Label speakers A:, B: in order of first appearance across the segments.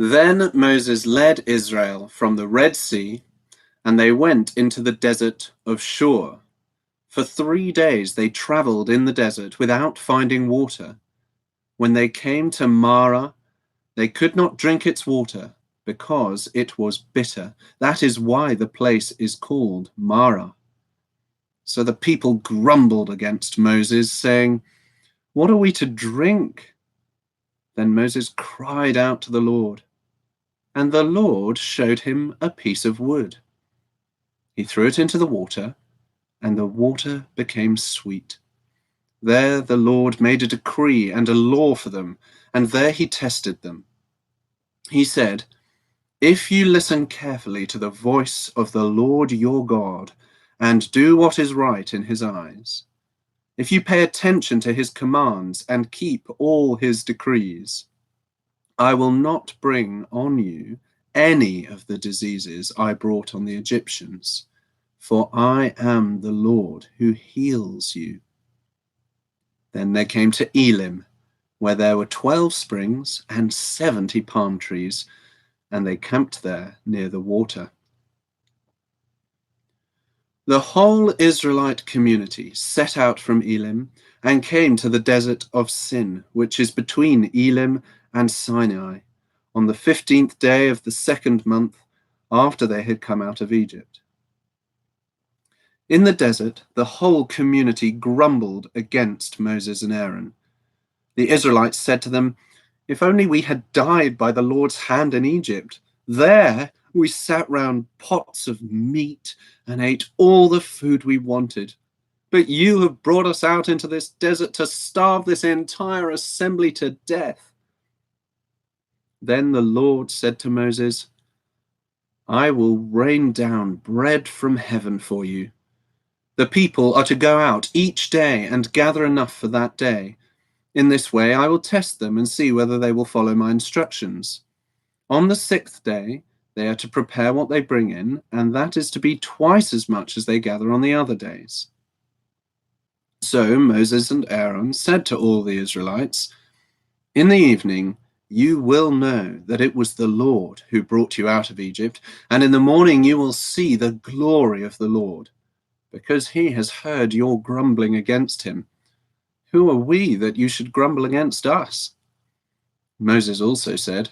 A: Then Moses led Israel from the Red Sea, and they went into the desert of Shur. For 3 days they traveled in the desert without finding water. When they came to Marah, they could not drink its water because it was bitter. That is why the place is called Marah. So the people grumbled against Moses, saying, "What are we to drink?" Then Moses cried out to the Lord, and the Lord showed him a piece of wood. He threw it into the water, and the water became sweet. There the Lord made a decree and a law for them, and there he tested them. He said, "If you listen carefully to the voice of the Lord your God, and do what is right in his eyes, if you pay attention to his commands and keep all his decrees, I will not bring on you any of the diseases I brought on the Egyptians, for I am the Lord who heals you." Then they came to Elim, where there were 12 springs and 70 palm trees, and they camped there near the water. The whole Israelite community set out from Elim and came to the desert of Sin, which is between Elim and Sinai, on the 15th day of the 2nd month after they had come out of Egypt. In the desert, the whole community grumbled against Moses and Aaron. The Israelites said to them, "If only we had died by the Lord's hand in Egypt. There we sat round pots of meat and ate all the food we wanted. But you have brought us out into this desert to starve this entire assembly to death." Then the Lord said to Moses, "I will rain down bread from heaven for you. The people are to go out each day and gather enough for that day. In this way I will test them and see whether they will follow my instructions. On the 6th day, they are to prepare what they bring in, and that is to be twice as much as they gather on the other days." So Moses and Aaron said to all the Israelites, "In the evening you will know that it was the Lord who brought you out of Egypt, and in the morning you will see the glory of the Lord, because he has heard your grumbling against him. Who are we that you should grumble against us?" Moses also said,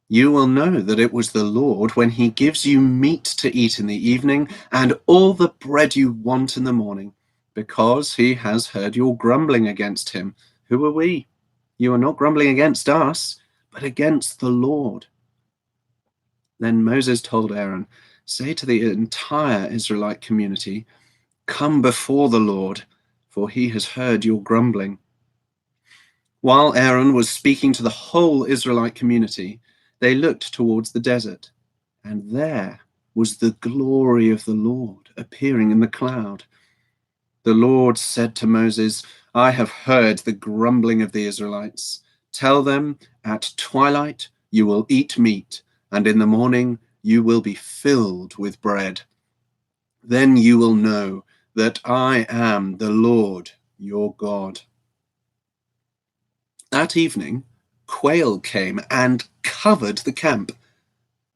A: "You will know that it was the Lord when he gives you meat to eat in the evening and all the bread you want in the morning, because he has heard your grumbling against him. Who are we? You are not grumbling against us, but against the Lord." Then Moses told Aaron, "Say to the entire Israelite community, 'Come before the Lord, for he has heard your grumbling.'" While Aaron was speaking to the whole Israelite community, they looked towards the desert, and there was the glory of the Lord appearing in the cloud. The Lord said to Moses, "I have heard the grumbling of the Israelites. Tell them, at twilight you will eat meat, and in the morning you will be filled with bread. Then you will know that I am the Lord your God." That evening, quail came and covered the camp,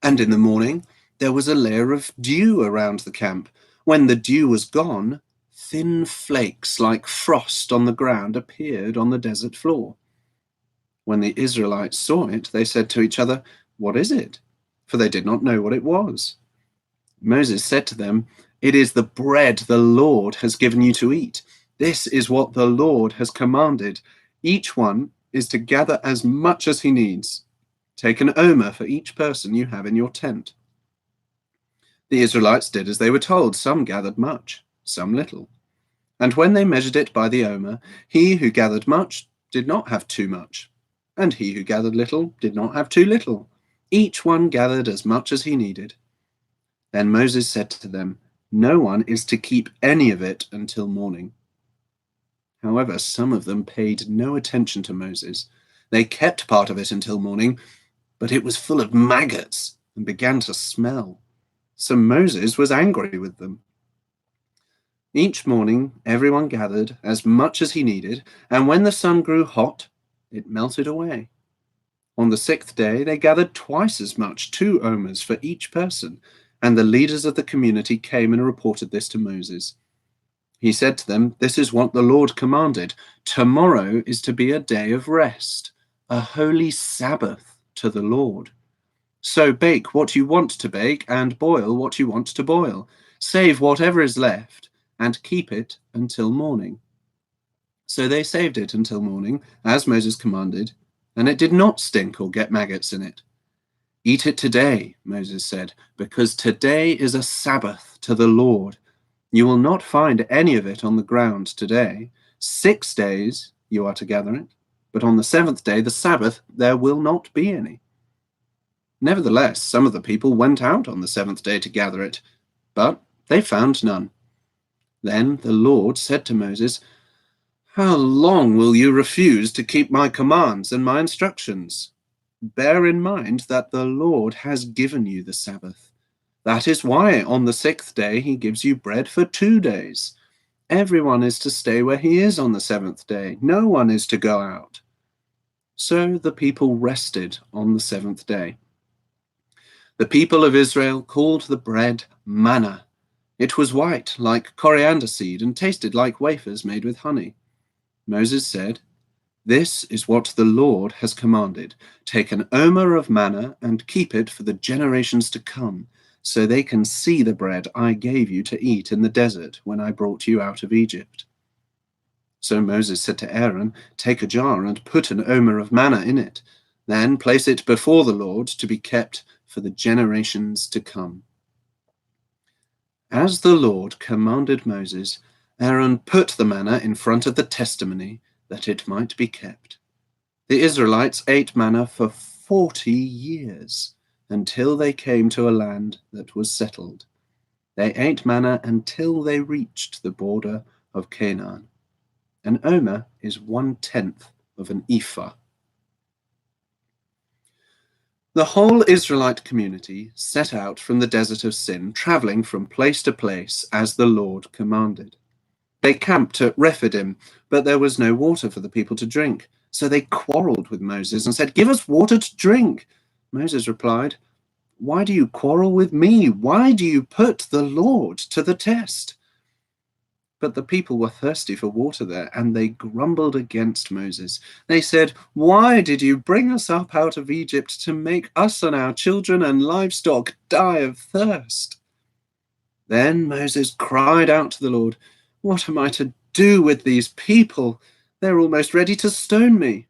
A: and in the morning there was a layer of dew around the camp. When the dew was gone, thin flakes like frost on the ground appeared on the desert floor. When the Israelites saw it, they said to each other, "What is it?" For they did not know what it was. Moses said to them, "It is the bread the Lord has given you to eat. This is what the Lord has commanded. Each one is to gather as much as he needs. Take an omer for each person you have in your tent." The Israelites did as they were told. Some gathered much, some little. And when they measured it by the omer, he who gathered much did not have too much, and he who gathered little did not have too little. Each one gathered as much as he needed. Then Moses said to them, "No one is to keep any of it until morning." However, some of them paid no attention to Moses. They kept part of it until morning, but it was full of maggots and began to smell. So Moses was angry with them. Each morning, everyone gathered as much as he needed, and when the sun grew hot, it melted away. On the 6th day, they gathered twice as much, 2 omers for each person, and the leaders of the community came and reported this to Moses. He said to them, "This is what the Lord commanded. Tomorrow is to be a day of rest, a holy Sabbath to the Lord. So bake what you want to bake and boil what you want to boil. Save whatever is left and keep it until morning." So they saved it until morning, as Moses commanded, and it did not stink or get maggots in it. "Eat it today," Moses said, "because today is a Sabbath to the Lord. You will not find any of it on the ground today. 6 days you are to gather it, but on the 7th day, the Sabbath, there will not be any." Nevertheless, some of the people went out on the 7th day to gather it, but they found none. Then the Lord said to Moses, "How long will you refuse to keep my commands and my instructions? Bear in mind that the Lord has given you the Sabbath. That is why on the 6th day he gives you bread for 2 days. Everyone is to stay where he is on the 7th day. No one is to go out." So the people rested on the 7th day. The people of Israel called the bread manna. It was white like coriander seed and tasted like wafers made with honey. Moses said, "This is what the Lord has commanded. Take an omer of manna and keep it for the generations to come, so they can see the bread I gave you to eat in the desert when I brought you out of Egypt." So Moses said to Aaron, "Take a jar and put an omer of manna in it. Then place it before the Lord to be kept for the generations to come." As the Lord commanded Moses, Aaron put the manna in front of the testimony that it might be kept. The Israelites ate manna for 40 years until they came to a land that was settled. They ate manna until they reached the border of Canaan. An omer is 1/10 of an ephah. The whole Israelite community set out from the desert of Sin, traveling from place to place as the Lord commanded. They camped at Rephidim, but there was no water for the people to drink. So they quarreled with Moses and said, "Give us water to drink." Moses replied, "Why do you quarrel with me? Why do you put the Lord to the test?" But the people were thirsty for water there, and they grumbled against Moses. They said, "Why did you bring us up out of Egypt to make us and our children and livestock die of thirst?" Then Moses cried out to the Lord, "What am I to do with these people? They're almost ready to stone me."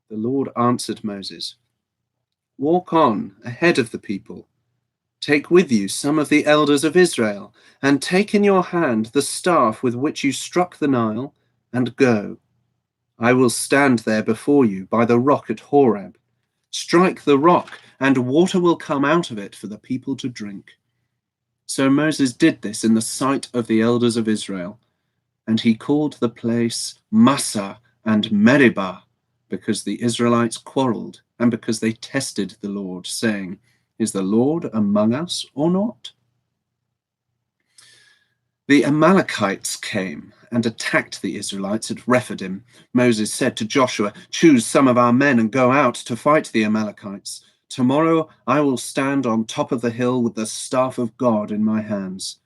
A: The Lord answered Moses, "Walk on ahead of the people. Take with you some of the elders of Israel, and take in your hand the staff with which you struck the Nile, and go. I will stand there before you by the rock at Horeb. Strike the rock, and water will come out of it for the people to drink." So Moses did this in the sight of the elders of Israel, and he called the place Massah and Meribah, because the Israelites quarreled, and because they tested the Lord, saying, "Is the Lord among us or not?" The Amalekites came and attacked the Israelites at Rephidim. Moses said to Joshua, "Choose some of our men and go out to fight the Amalekites. Tomorrow I will stand on top of the hill with the staff of God in my hands."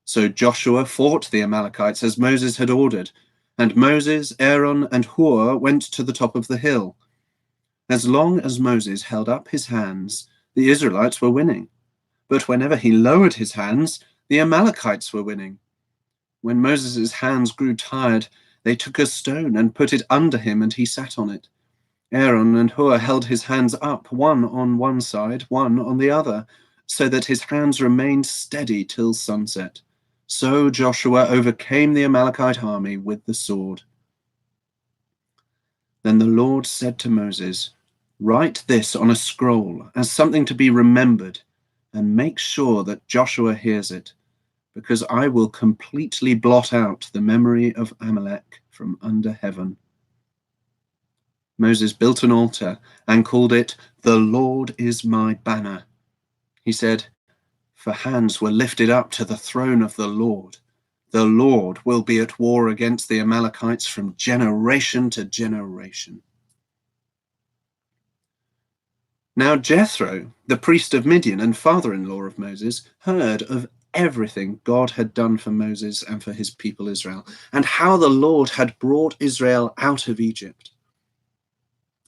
A: So Joshua fought the Amalekites as Moses had ordered, and Moses, Aaron, and Hur went to the top of the hill. As long as Moses held up his hands, the Israelites were winning. But whenever he lowered his hands, the Amalekites were winning. When Moses' hands grew tired, they took a stone and put it under him, and he sat on it. Aaron and Hur held his hands up, one on one side, one on the other, so that his hands remained steady till sunset. So Joshua overcame the Amalekite army with the sword. Then the Lord said to Moses, "Write this on a scroll as something to be remembered, and make sure that Joshua hears it, because I will completely blot out the memory of Amalek from under heaven." Moses built an altar and called it, "The Lord is my banner." He said, "For hands were lifted up to the throne of the Lord. The Lord will be at war against the Amalekites from generation to generation." Now Jethro, the priest of Midian and father-in-law of Moses, heard of everything God had done for Moses and for his people Israel, and how the Lord had brought Israel out of Egypt.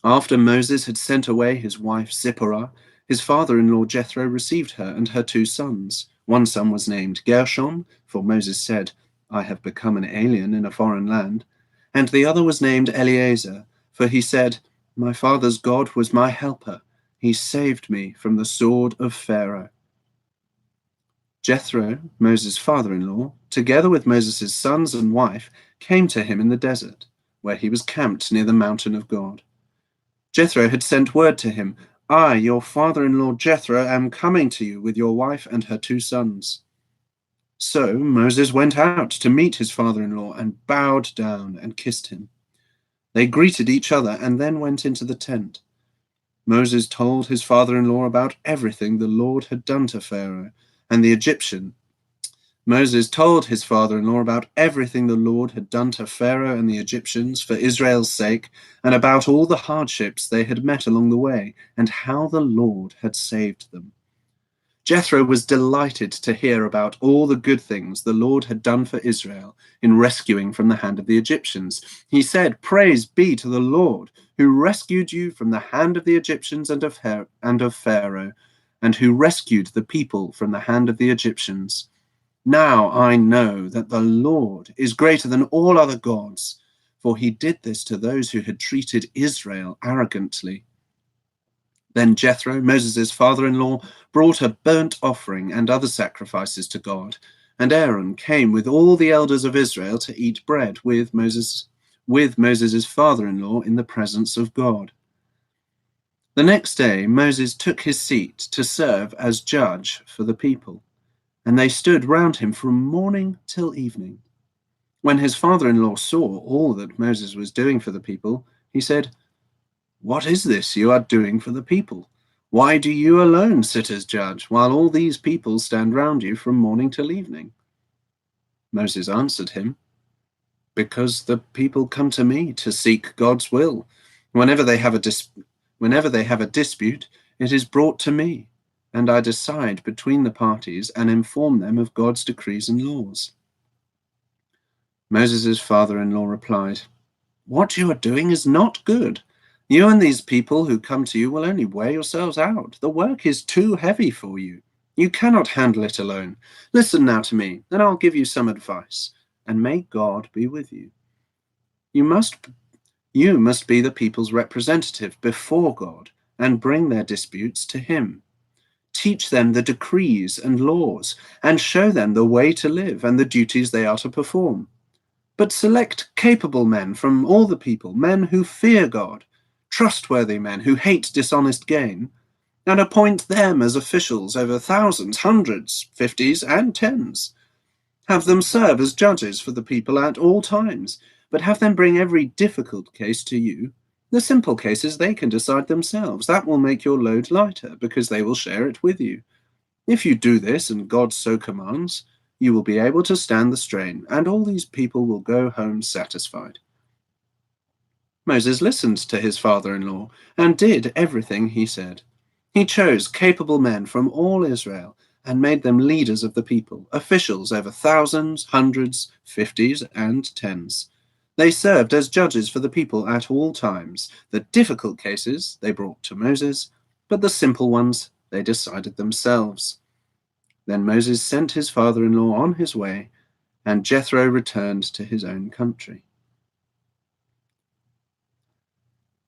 A: After Moses had sent away his wife Zipporah, his father-in-law Jethro received her and her 2 sons. One son was named Gershom, for Moses said, I have become an alien in a foreign land. And the other was named Eleazar, for he said, my father's God was my helper. He saved me from the sword of Pharaoh. Jethro, Moses' father-in-law, together with Moses' sons and wife, came to him in the desert, where he was camped near the mountain of God. Jethro had sent word to him, I, your father-in-law Jethro, am coming to you with your wife and her 2 sons. So Moses went out to meet his father-in-law and bowed down and kissed him. They greeted each other and then went into the tent. Moses told his father-in-law about everything the Lord had done to Pharaoh and the Egyptian. Moses told his father-in-law about everything the Lord had done to Pharaoh and the Egyptians for Israel's sake, and about all the hardships they had met along the way, and how the Lord had saved them. Jethro was delighted to hear about all the good things the Lord had done for Israel in rescuing from the hand of the Egyptians. He said, praise be to the Lord, who rescued you from the hand of the Egyptians and of Pharaoh, and who rescued the people from the hand of the Egyptians. Now I know that the Lord is greater than all other gods, for he did this to those who had treated Israel arrogantly. Then Jethro, Moses' father-in-law, brought a burnt offering and other sacrifices to God, and Aaron came with all the elders of Israel to eat bread with Moses' father-in-law in the presence of God. The next day Moses took his seat to serve as judge for the people, and they stood round him from morning till evening. When his father-in-law saw all that Moses was doing for the people, he said, what is this you are doing for the people? Why do you alone sit as judge, while all these people stand round you from morning till evening? Moses answered him, because the people come to me to seek God's will. Whenever they have a dispute, it is brought to me, and I decide between the parties and inform them of God's decrees and laws. Moses' father-in-law replied, what you are doing is not good. You and these people who come to you will only wear yourselves out. The work is too heavy for you. You cannot handle it alone. Listen now to me, and I'll give you some advice, and may God be with you. You must be the people's representative before God and bring their disputes to him. Teach them the decrees and laws, and show them the way to live and the duties they are to perform. But select capable men from all the people, men who fear God, trustworthy men who hate dishonest gain, and appoint them as officials over thousands, hundreds, fifties, and tens. Have them serve as judges for the people at all times, but have them bring every difficult case to you. The simple cases they can decide themselves. That will make your load lighter, because they will share it with you. If you do this, and God so commands, you will be able to stand the strain, and all these people will go home satisfied. Moses listened to his father-in-law and did everything he said. He chose capable men from all Israel and made them leaders of the people, officials over thousands, hundreds, fifties, and tens. They served as judges for the people at all times. The difficult cases they brought to Moses, but the simple ones they decided themselves. Then Moses sent his father-in-law on his way, and Jethro returned to his own country.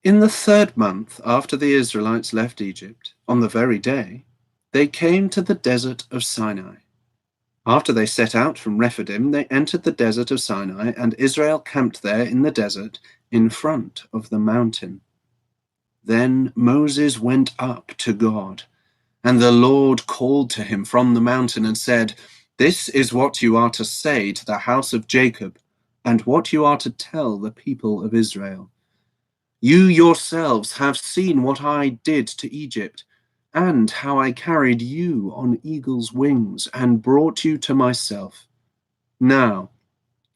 A: In the 3rd month after the Israelites left Egypt, on the very day, they came to the desert of Sinai. After they set out from Rephidim, they entered the desert of Sinai, and Israel camped there in the desert in front of the mountain. Then Moses went up to God, and the Lord called to him from the mountain and said, this is what you are to say to the house of Jacob, and what you are to tell the people of Israel. You yourselves have seen what I did to Egypt, and how I carried you on eagle's wings and brought you to myself. Now,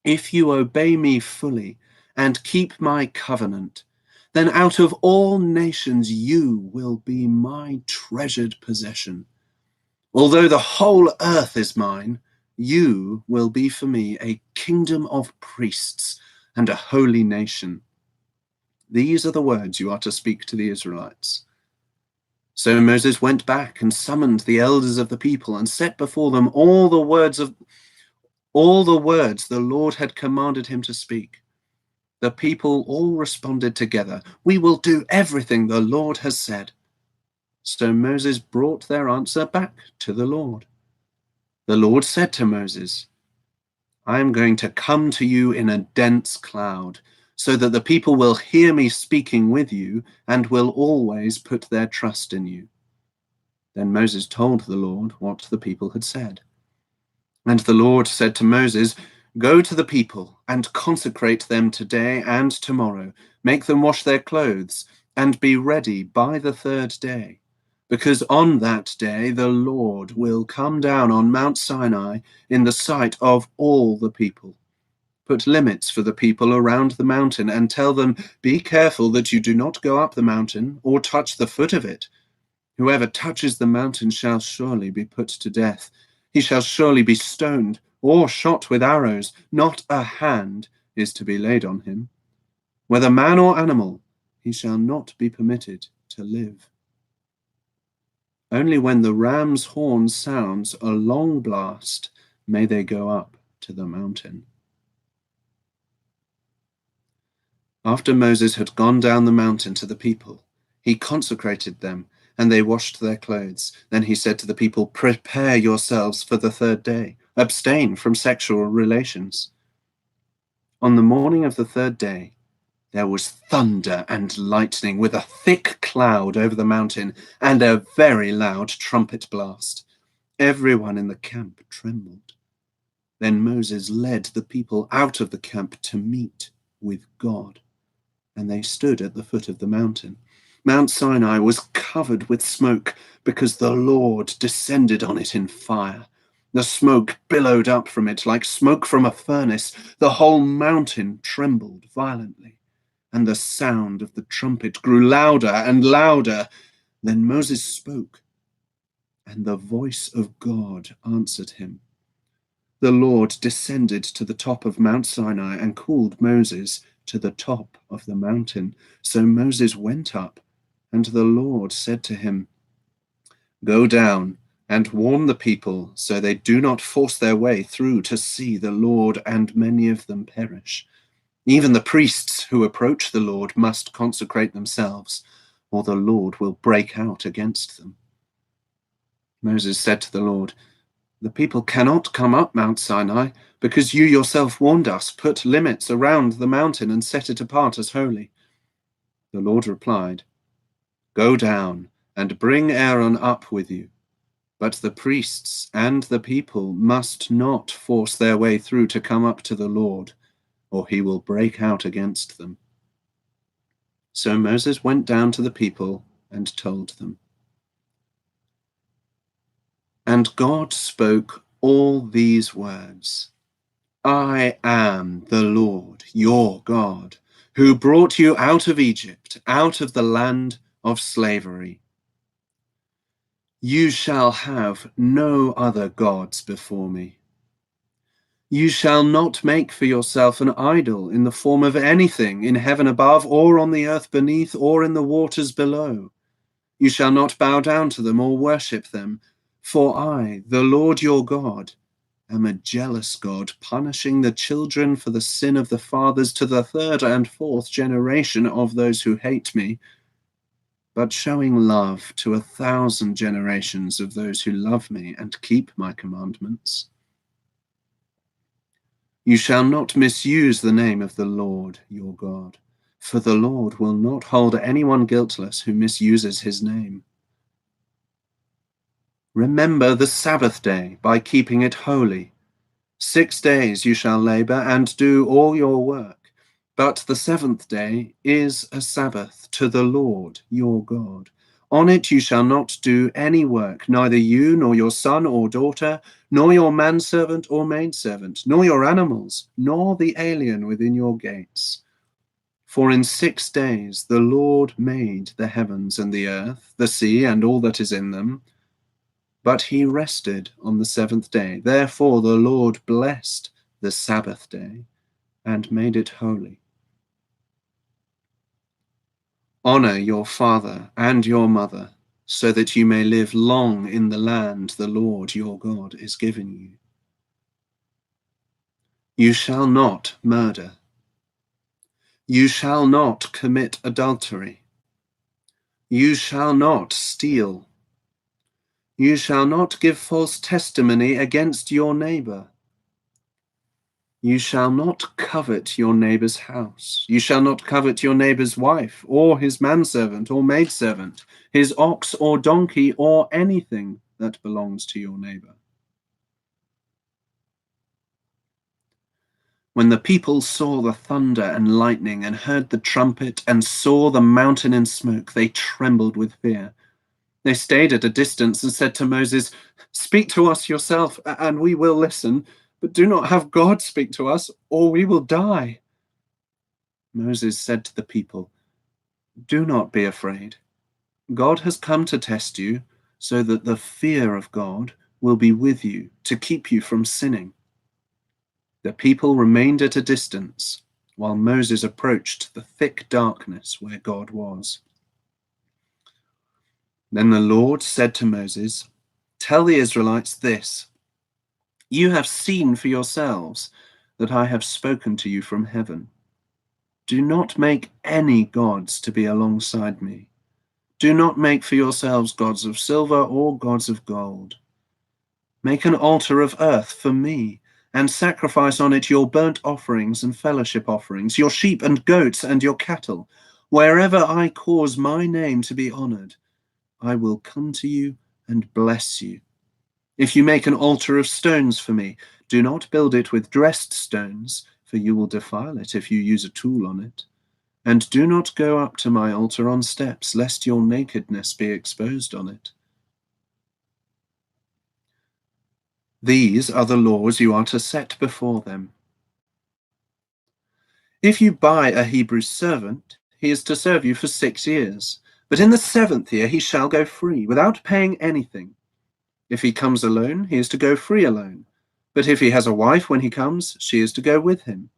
A: if you obey me fully and keep my covenant, then out of all nations you will be my treasured possession. Although the whole earth is mine, you will be for me a kingdom of priests and a holy nation. These are the words you are to speak to the Israelites. So Moses went back and summoned the elders of the people and set before them all the words the Lord had commanded him to speak. The people all responded together, "We will do everything the Lord has said." So Moses brought their answer back to the Lord. The Lord said to Moses, "I am going to come to you in a dense cloud, so that the people will hear me speaking with you and will always put their trust in you." Then Moses told the Lord what the people had said. And the Lord said to Moses, "Go to the people and consecrate them today and tomorrow. Make them wash their clothes and be ready by the third day. Because on that day the Lord will come down on Mount Sinai in the sight of all the people. Put limits for the people around the mountain and tell them, be careful that you do not go up the mountain or touch the foot of it. Whoever touches the mountain shall surely be put to death. He shall surely be stoned or shot with arrows. Not a hand is to be laid on him. Whether man or animal, he shall not be permitted to live. Only when the ram's horn sounds a long blast may they go up to the mountain." After Moses had gone down the mountain to the people, he consecrated them, and they washed their clothes. Then he said to the people, "Prepare yourselves for the third day. Abstain from sexual relations." On the morning of the third day, there was thunder and lightning with a thick cloud over the mountain and a very loud trumpet blast. Everyone in the camp trembled. Then Moses led the people out of the camp to meet with God, and they stood at the foot of the mountain. Mount Sinai was covered with smoke because the Lord descended on it in fire. The smoke billowed up from it like smoke from a furnace. The whole mountain trembled violently, and the sound of the trumpet grew louder and louder. Then Moses spoke, and the voice of God answered him. The Lord descended to the top of Mount Sinai and called Moses to the top of the mountain. So Moses went up, and the Lord said to him, "Go down and warn the people so they do not force their way through to see the Lord, and many of them perish. Even the priests who approach the Lord must consecrate themselves, or the Lord will break out against them." Moses said to the Lord, "The people cannot come up Mount Sinai because you yourself warned us, put limits around the mountain and set it apart as holy." The Lord replied, "Go down and bring Aaron up with you. But the priests and the people must not force their way through to come up to the Lord, or he will break out against them." So Moses went down to the people and told them. And God spoke all these words: "I am the Lord, your God, who brought you out of Egypt, out of the land of slavery. You shall have no other gods before me. You shall not make for yourself an idol in the form of anything in heaven above, or on the earth beneath, or in the waters below. You shall not bow down to them or worship them, for I, the Lord your God, am a jealous God, punishing the children for the sin of the fathers to the third and fourth generation of those who hate me, but showing love to 1,000 generations of those who love me and keep my commandments. You shall not misuse the name of the Lord your God, for the Lord will not hold anyone guiltless who misuses his name. Remember the Sabbath day by keeping it holy. 6 days you shall labor and do all your work, but the seventh day is a Sabbath to the Lord your God. On it you shall not do any work, neither you nor your son or daughter, nor your manservant or maidservant, nor your animals, nor the alien within your gates. For in 6 days the Lord made the heavens and the earth, the sea and all that is in them, but he rested on the 7th day. Therefore the Lord blessed the Sabbath day and made it holy. Honor your father and your mother, so that you may live long in the land the Lord your God is giving you. You shall not murder. You shall not commit adultery. You shall not steal. You shall not give false testimony against your neighbor. You shall not covet your neighbor's house. You shall not covet your neighbor's wife, or his manservant or maidservant, his ox or donkey, or anything that belongs to your neighbor. When the people saw the thunder and lightning and heard the trumpet and saw the mountain in smoke, they trembled with fear. They stayed at a distance and said to Moses, "Speak to us yourself, and we will listen, but do not have God speak to us, or we will die." Moses said to the people, "Do not be afraid. God has come to test you, so that the fear of God will be with you to keep you from sinning." The people remained at a distance while Moses approached the thick darkness where God was. Then the Lord said to Moses, "Tell the Israelites this: You have seen for yourselves that I have spoken to you from heaven. Do not make any gods to be alongside me. Do not make for yourselves gods of silver or gods of gold. Make an altar of earth for me, and sacrifice on it your burnt offerings and fellowship offerings, your sheep and goats and your cattle. Wherever I cause my name to be honored, I will come to you and bless you. If you make an altar of stones for me, do not build it with dressed stones, for you will defile it if you use a tool on it. And do not go up to my altar on steps, lest your nakedness be exposed on it." These are the laws you are to set before them. If you buy a Hebrew servant, he is to serve you for 6 years, but in the 7th year he shall go free, without paying anything. If he comes alone, he is to go free alone, but if he has a wife when he comes, she is to go with him.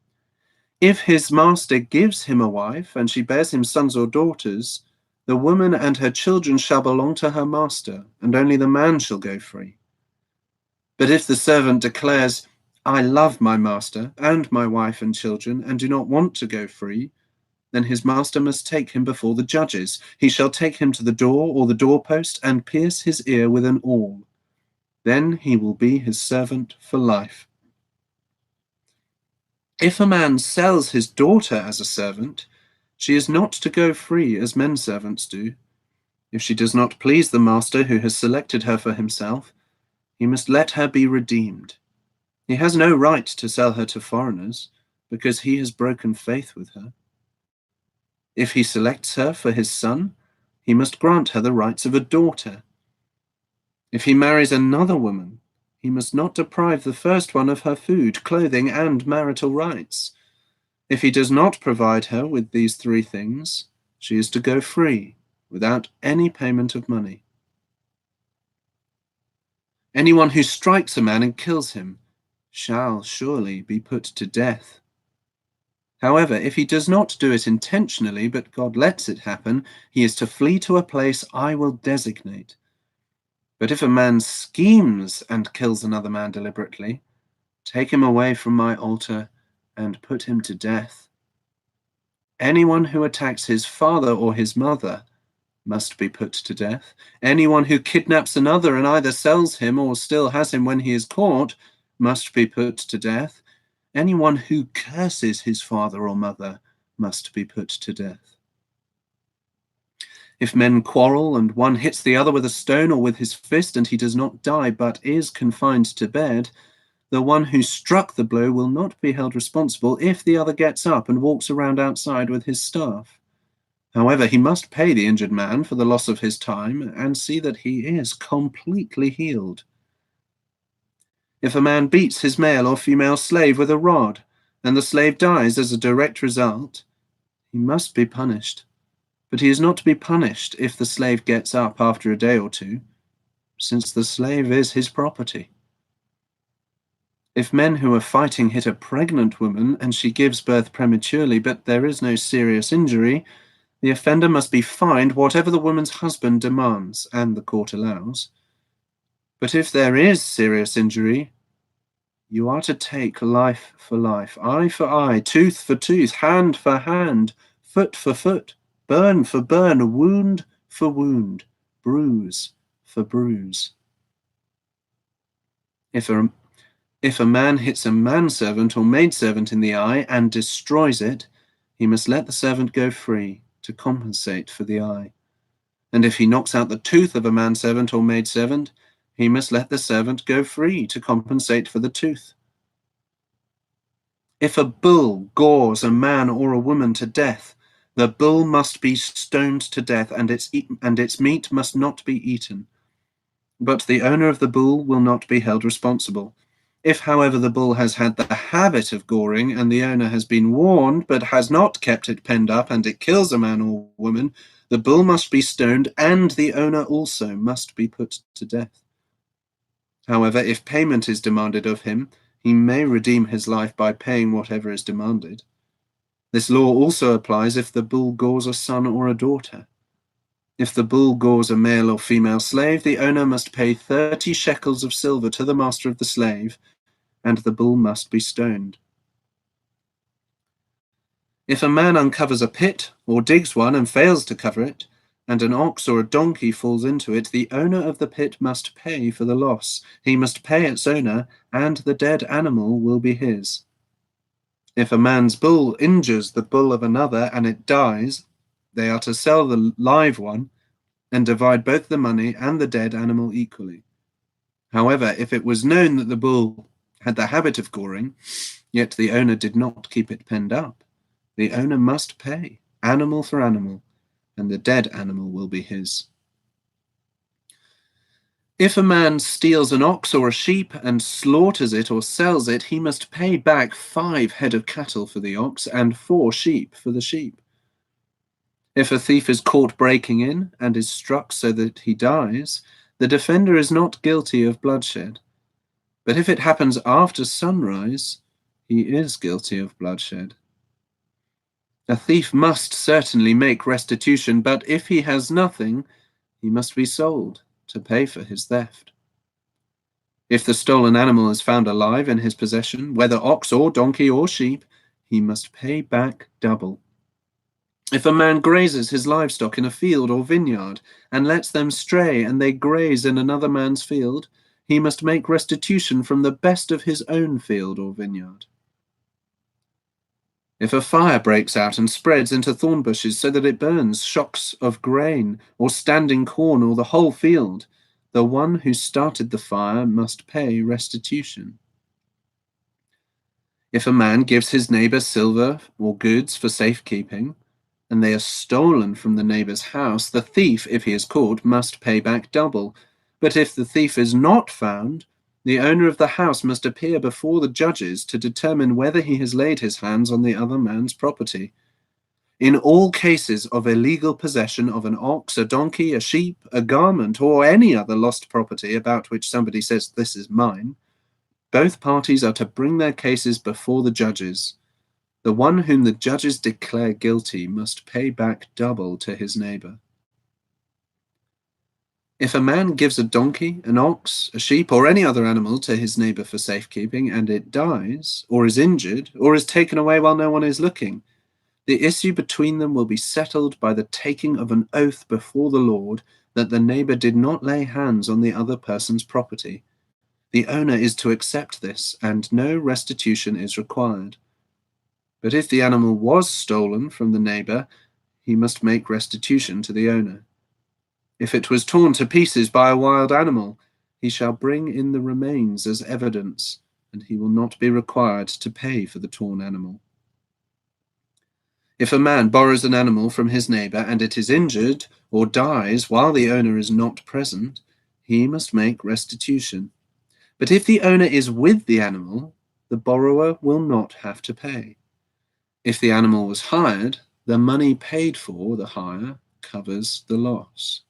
A: If his master gives him a wife, and she bears him sons or daughters, the woman and her children shall belong to her master, and only the man shall go free. But if the servant declares, "I love my master and my wife and children, and do not want to go free," then his master must take him before the judges. He shall take him to the door or the doorpost and pierce his ear with an awl. Then he will be his servant for life. If a man sells his daughter as a servant, she is not to go free as men servants do. If she does not please the master who has selected her for himself, he must let her be redeemed. He has no right to sell her to foreigners, because he has broken faith with her. If he selects her for his son, he must grant her the rights of a daughter. If he marries another woman, he must not deprive the first one of her food, clothing, and marital rights. If he does not provide her with these 3 things, she is to go free, without any payment of money. Anyone who strikes a man and kills him shall surely be put to death. However, if he does not do it intentionally, but God lets it happen, he is to flee to a place I will designate. But if a man schemes and kills another man deliberately, take him away from my altar and put him to death. Anyone who attacks his father or his mother must be put to death. Anyone who kidnaps another and either sells him or still has him when he is caught must be put to death. Anyone who curses his father or mother must be put to death. If men quarrel and one hits the other with a stone or with his fist and he does not die but is confined to bed, the one who struck the blow will not be held responsible if the other gets up and walks around outside with his staff. However, he must pay the injured man for the loss of his time and see that he is completely healed. If a man beats his male or female slave with a rod, and the slave dies as a direct result, he he must be punished. But he is not to be punished if the slave gets up after a day or two, since the slave is his property. If men who are fighting hit a pregnant woman and she gives birth prematurely, but there is no serious injury, the offender must be fined whatever the woman's husband demands and the court allows. But if there is serious injury, you are to take life for life, eye for eye, tooth for tooth, hand for hand, foot for foot, burn for burn, wound for wound, bruise for bruise. If a man hits a manservant or maidservant in the eye and destroys it, he must let the servant go free to compensate for the eye. And if he knocks out the tooth of a manservant or maidservant, he must let the servant go free to compensate for the tooth. If a bull gores a man or a woman to death, the bull must be stoned to death, and its meat must not be eaten. But the owner of the bull will not be held responsible. If, however, the bull has had the habit of goring, and the owner has been warned but has not kept it penned up, and it kills a man or woman, the bull must be stoned, and the owner also must be put to death. However, if payment is demanded of him, he may redeem his life by paying whatever is demanded. This law also applies if the bull gores a son or a daughter. If the bull gores a male or female slave, the owner must pay 30 shekels of silver to the master of the slave, and the bull must be stoned. If a man uncovers a pit or digs one and fails to cover it, and an ox or a donkey falls into it, the owner of the pit must pay for the loss. He must pay its owner, and the dead animal will be his. If a man's bull injures the bull of another and it dies, they are to sell the live one and divide both the money and the dead animal equally. However, if it was known that the bull had the habit of goring, yet the owner did not keep it penned up, the owner must pay, animal for animal, and the dead animal will be his. If a man steals an ox or a sheep and slaughters it or sells it, he must pay back 5 head of cattle for the ox and 4 sheep for the sheep. If a thief is caught breaking in and is struck so that he dies, the defender is not guilty of bloodshed. But if it happens after sunrise, he is guilty of bloodshed. A thief must certainly make restitution, but if he has nothing, he must be sold to pay for his theft. If the stolen animal is found alive in his possession, whether ox or donkey or sheep, he must pay back double. If a man grazes his livestock in a field or vineyard and lets them stray and they graze in another man's field, he must make restitution from the best of his own field or vineyard. If a fire breaks out and spreads into thorn bushes so that it burns shocks of grain or standing corn or the whole field, the one who started the fire must pay restitution. If a man gives his neighbor silver or goods for safekeeping, and they are stolen from the neighbor's house, the thief, if he is caught, must pay back double. But if the thief is not found, the owner of the house must appear before the judges to determine whether he has laid his hands on the other man's property. In all cases of illegal possession of an ox, a donkey, a sheep, a garment, or any other lost property about which somebody says, "This is mine," both parties are to bring their cases before the judges. The one whom the judges declare guilty must pay back double to his neighbor. If a man gives a donkey, an ox, a sheep, or any other animal to his neighbor for safekeeping, and it dies, or is injured, or is taken away while no one is looking, the issue between them will be settled by the taking of an oath before the Lord that the neighbor did not lay hands on the other person's property. The owner is to accept this, and no restitution is required. But if the animal was stolen from the neighbor, he must make restitution to the owner. If it was torn to pieces by a wild animal, he shall bring in the remains as evidence, and he will not be required to pay for the torn animal. If a man borrows an animal from his neighbor and it is injured or dies while the owner is not present, he must make restitution. But if the owner is with the animal, the borrower will not have to pay. If the animal was hired, The money paid for the hire covers the loss.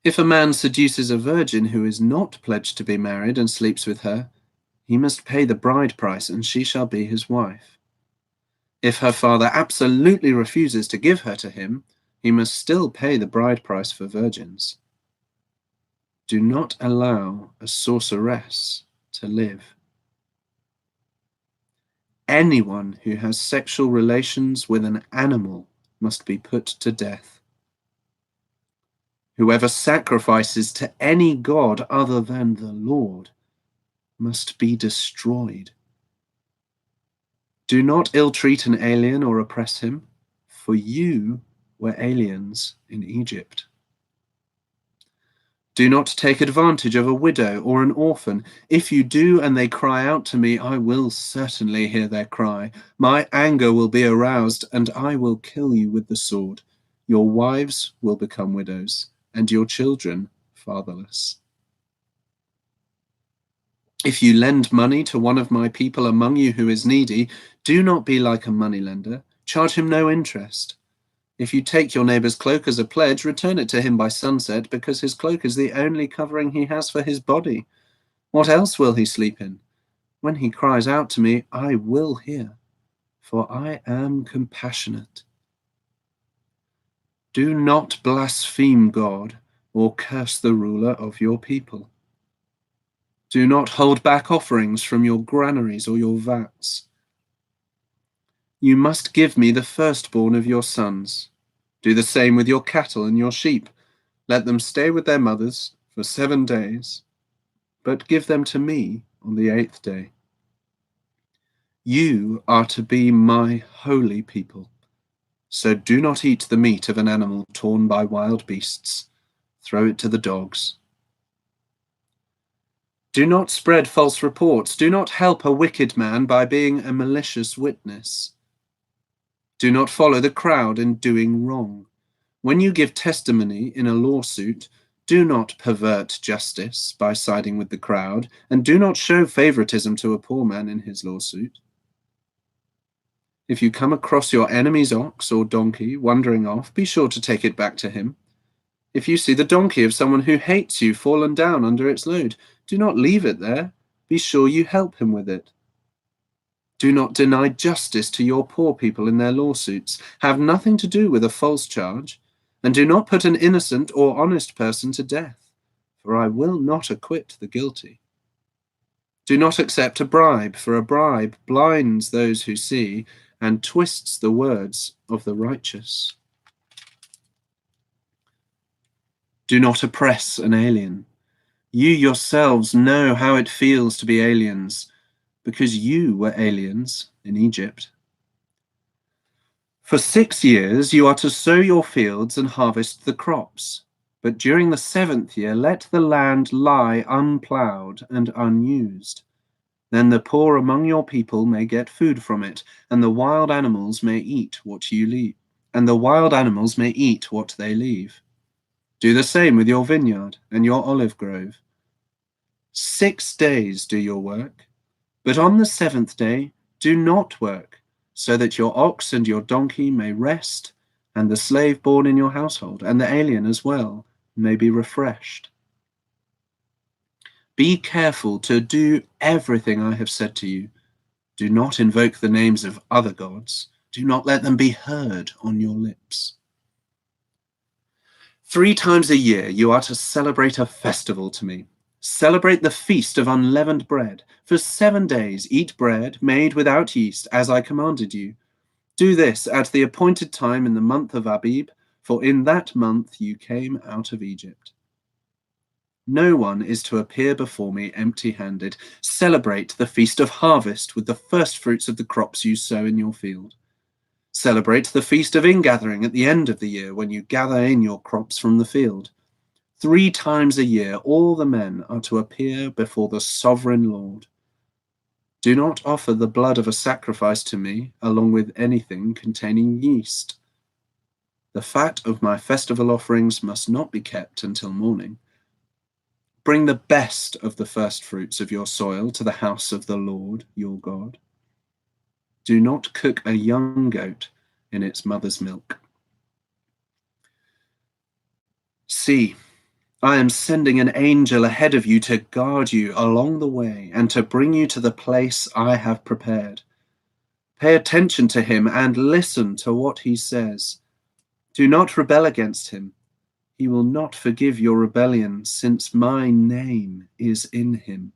A: If a man seduces a virgin who is not pledged to be married and sleeps with her, he must pay the bride price, and she shall be his wife. If her father absolutely refuses to give her to him, he must still pay the bride price for virgins. Do not allow a sorceress to live. Anyone who has sexual relations with an animal must be put to death. Whoever sacrifices to any god other than the Lord must be destroyed. Do not ill-treat an alien or oppress him, for you were aliens in Egypt. Do not take advantage of a widow or an orphan. If you do and they cry out to me, I will certainly hear their cry. My anger will be aroused, and I will kill you with the sword. Your wives will become widows, and your children fatherless. If you lend money to one of my people among you who is needy, do not be like a moneylender. Charge him no interest. If you take your neighbor's cloak as a pledge, return it to him by sunset, because his cloak is the only covering he has for his body. What else will he sleep in? When he cries out to me, I will hear, for I am compassionate. Do not blaspheme God or curse the ruler of your people. Do not hold back offerings from your granaries or your vats. You must give me the firstborn of your sons. Do the same with your cattle and your sheep. Let them stay with their mothers for 7 days, but give them to me on the 8th day. You are to be my holy people, so do not eat the meat of an animal torn by wild beasts. Throw it to the dogs. Do not spread false reports. Do not help a wicked man by being a malicious witness. Do not follow the crowd in doing wrong. When you give testimony in a lawsuit, do not pervert justice by siding with the crowd, and do not show favoritism to a poor man in his lawsuit. If you come across your enemy's ox or donkey wandering off, be sure to take it back to him. If you see the donkey of someone who hates you fallen down under its load, do not leave it there. Be sure you help him with it. Do not deny justice to your poor people in their lawsuits. Have nothing to do with a false charge, and do not put an innocent or honest person to death, for I will not acquit the guilty. Do not accept a bribe, for a bribe blinds those who see and twists the words of the righteous. Do not oppress an alien. You yourselves know how it feels to be aliens, because you were aliens in Egypt. For 6 years you are to sow your fields and harvest the crops, but during the 7th year let the land lie unplowed and unused. Then the poor among your people may get food from it, and the wild animals may eat what you leave, and the wild animals may eat what they leave. Do the same with your vineyard and your olive grove. 6 days do your work, but on the 7th day do not work, so that your ox and your donkey may rest, and the slave born in your household, and the alien as well, may be refreshed. Be careful to do everything I have said to you. Do not invoke the names of other gods. Do not let them be heard on your lips. 3 times a year you are to celebrate a festival to me. Celebrate the feast of unleavened bread. For 7 days eat bread made without yeast, as I commanded you. Do this at the appointed time in the month of Abib, for in that month you came out of Egypt. No one is to appear before me empty-handed. Celebrate the feast of harvest with the first fruits of the crops you sow in your field. Celebrate the feast of ingathering at the end of the year, when you gather in your crops from the field. 3 times a year all the men are to appear before the sovereign Lord. Do not offer the blood of a sacrifice to me along with anything containing yeast. The fat of my festival offerings must not be kept until morning. Bring the best of the first fruits of your soil to the house of the Lord your God. Do not cook a young goat in its mother's milk. See, I am sending an angel ahead of you to guard you along the way and to bring you to the place I have prepared. Pay attention to him and listen to what he says. Do not rebel against him. He will not forgive your rebellion, since my name is in him.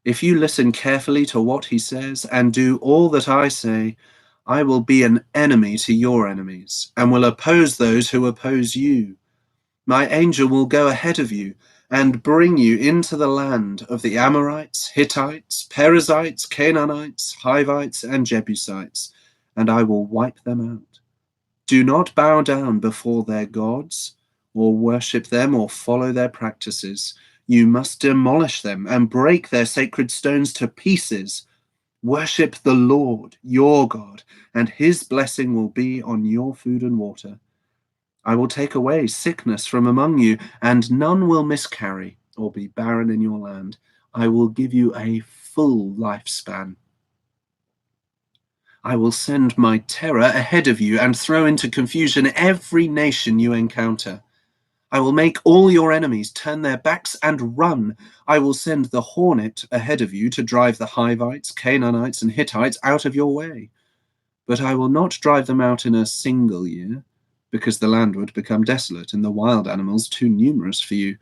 A: If you listen carefully to what he says and do all that I say, I will be an enemy to your enemies and will oppose those who oppose you. My angel will go ahead of you and bring you into the land of the Amorites, Hittites, Perizzites, Canaanites, Hivites, and Jebusites, and I will wipe them out. Do not bow down before their gods, or worship them, or follow their practices. You must demolish them and break their sacred stones to pieces. Worship the Lord, your God, and his blessing will be on your food and water. I will take away sickness from among you, and none will miscarry or be barren in your land. I will give you a full lifespan. I will send my terror ahead of you and throw into confusion every nation you encounter. I will make all your enemies turn their backs and run. I will send the hornet ahead of you to drive the Hivites, Canaanites, and Hittites out of your way. But I will not drive them out in a single year, because the land would become desolate and the wild animals too numerous for you.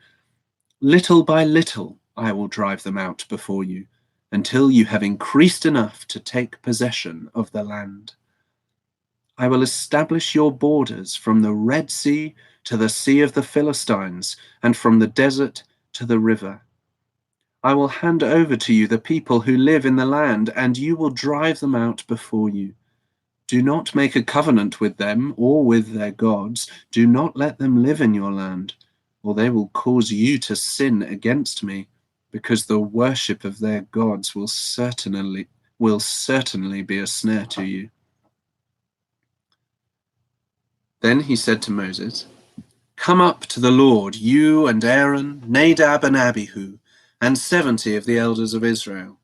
A: Little by little I will drive them out before you, until you have increased enough to take possession of the land. I will establish your borders from the Red Sea to the Sea of the Philistines, and from the desert to the river. I will hand over to you the people who live in the land, and you will drive them out before you. Do not make a covenant with them or with their gods. Do not let them live in your land, or they will cause you to sin against me, because the worship of their gods will certainly be a snare to you. Then he said to Moses, Come up to the Lord, you and Aaron, Nadab and Abihu, and 70 of the elders of Israel.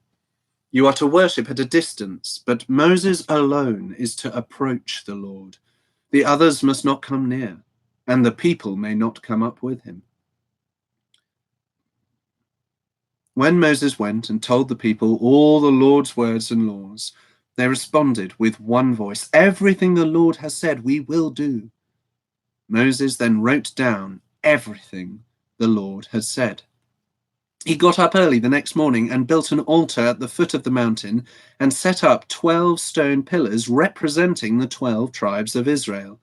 A: You are to worship at a distance, but Moses alone is to approach the Lord. The others must not come near, and the people may not come up with him. When Moses went and told the people all the Lord's words and laws, they responded with one voice, Everything the Lord has said, we will do. Moses then wrote down everything the Lord had said. He got up early the next morning and built an altar at the foot of the mountain and set up 12 stone pillars representing the 12 tribes of Israel.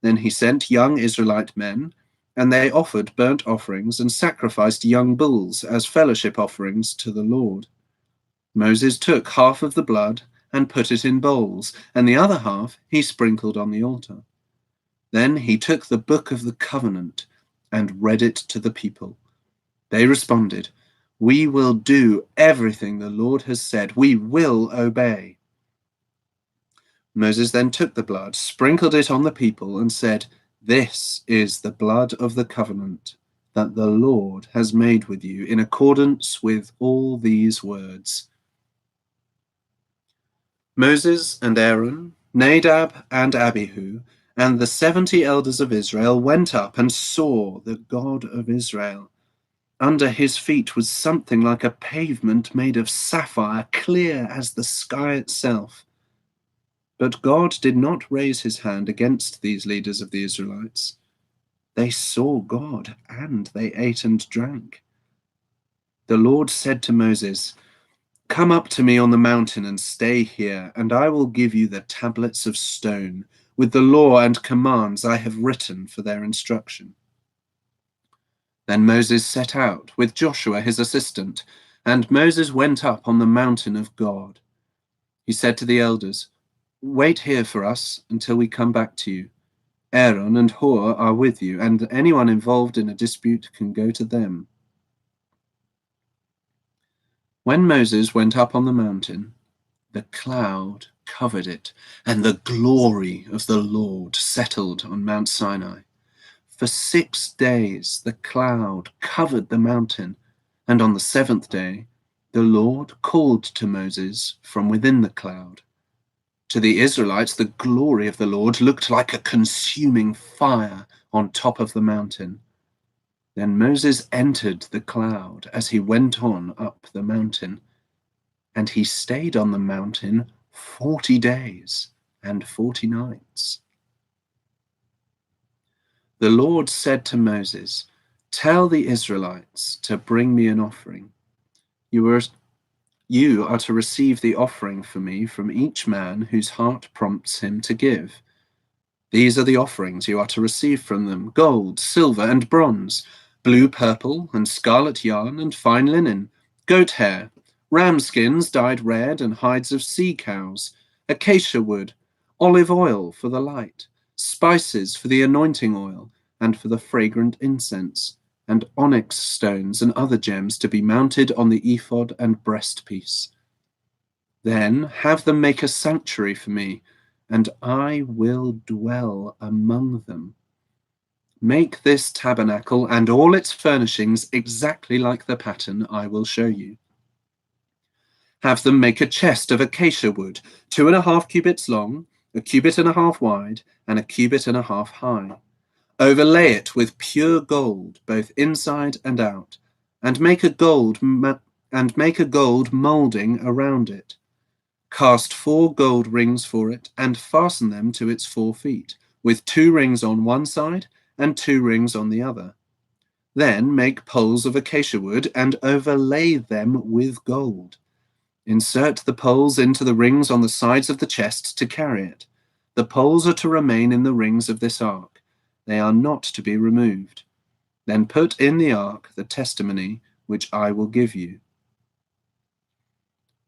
A: Then he sent young Israelite men, and they offered burnt offerings and sacrificed young bulls as fellowship offerings to the Lord. Moses took half of the blood and put it in bowls, and the other half he sprinkled on the altar. Then he took the book of the covenant and read it to the people. They responded, We will do everything the Lord has said. We will obey. Moses then took the blood, sprinkled it on the people, and said, This is the blood of the covenant that the Lord has made with you in accordance with all these words. Moses and Aaron, Nadab and Abihu, and the 70 elders of Israel went up and saw the God of Israel. Under his feet was something like a pavement made of sapphire, clear as the sky itself. But God did not raise his hand against these leaders of the Israelites. They saw God, and they ate and drank. The Lord said to Moses, Come up to me on the mountain and stay here, and I will give you the tablets of stone with the law and commands I have written for their instruction. Then Moses set out with Joshua his assistant, and Moses went up on the mountain of God. He said to the elders, Wait here for us until we come back to you. Aaron and Hur are with you, and anyone involved in a dispute can go to them. When Moses went up on the mountain, the cloud covered it, and the glory of the Lord settled on Mount Sinai. For 6 days the cloud covered the mountain, and on the 7th day The Lord called to Moses from within the cloud. To the Israelites, the glory of the Lord looked like a consuming fire on top of the mountain. Then Moses entered the cloud as he went on up the mountain, and he stayed on the mountain 40 days and 40 nights. The Lord said to Moses, "Tell the Israelites to bring me an offering. You are to receive the offering for me from each man whose heart prompts him to give. These are the offerings you are to receive from them: gold, silver, and bronze, blue, purple, and scarlet yarn, and fine linen, goat hair, ram skins dyed red, and hides of sea cows, acacia wood, olive oil for the light, spices for the anointing oil, and for the fragrant incense, and onyx stones and other gems to be mounted on the ephod and breastpiece. Then have them make a sanctuary for me, and I will dwell among them. Make this tabernacle and all its furnishings exactly like the pattern I will show you. Have them make a chest of acacia wood, 2.5 cubits long, 1.5 cubits wide, and 1.5 cubits high. Overlay it with pure gold, both inside and out, and make a gold molding around it. Cast 4 gold rings for it, and fasten them to its 4 feet, with 2 rings on one side and 2 rings on the other. Then make poles of acacia wood and overlay them with gold. Insert the poles into the rings on the sides of the chest to carry it. The poles are to remain in the rings of this ark. They are not to be removed. Then put in the ark the testimony which I will give you.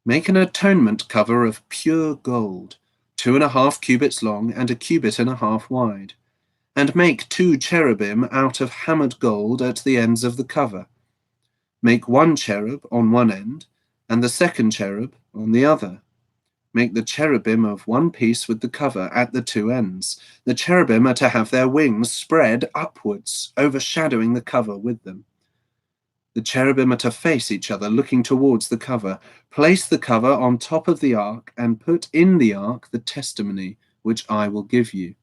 A: Make an atonement cover of pure gold, 2.5 cubits long and 1.5 cubits wide, and make 2 cherubim out of hammered gold at the ends of the cover. Make 1 cherub on one end, and the 2nd cherub on the other. Make the cherubim of one piece with the cover at the 2 ends. The cherubim are to have their wings spread upwards, overshadowing the cover with them. The cherubim are to face each other, looking towards the cover. Place the cover on top of the ark, and put in the ark the testimony which I will give you.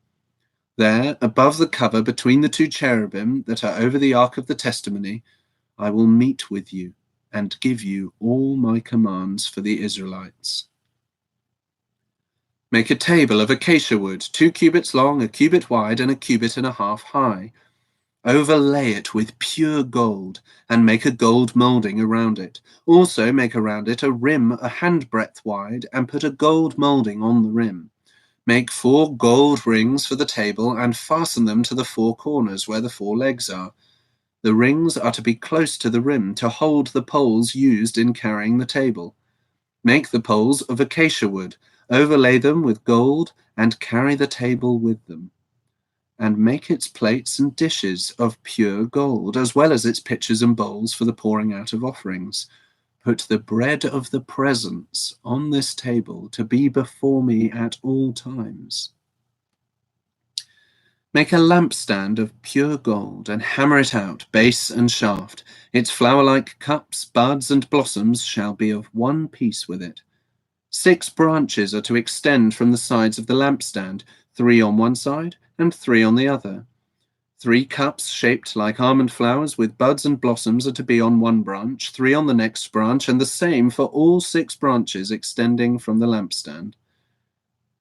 A: There, above the cover, between the 2 cherubim that are over the ark of the testimony, I will meet with you and give you all my commands for the Israelites. Make a table of acacia wood, 2 cubits long, 1 cubit wide, and 1.5 cubits high. Overlay it with pure gold, and make a gold molding around it. Also make around it a rim a handbreadth wide, and put a gold molding on the rim. Make 4 gold rings for the table, and fasten them to the 4 corners where the 4 legs are. The rings are to be close to the rim to hold the poles used in carrying the table. Make the poles of acacia wood, overlay them with gold, and carry the table with them. And make its plates and dishes of pure gold, as well as its pitchers and bowls for the pouring out of offerings. Put the bread of the presence on this table to be before me at all times. Make a lampstand of pure gold, and hammer it out, base and shaft. Its flower-like cups, buds, and blossoms shall be of one piece with it. 6 branches are to extend from the sides of the lampstand, 3 on one side and 3 on the other. 3 cups shaped like almond flowers with buds and blossoms are to be on one branch, 3 on the next branch, and the same for all 6 branches extending from the lampstand.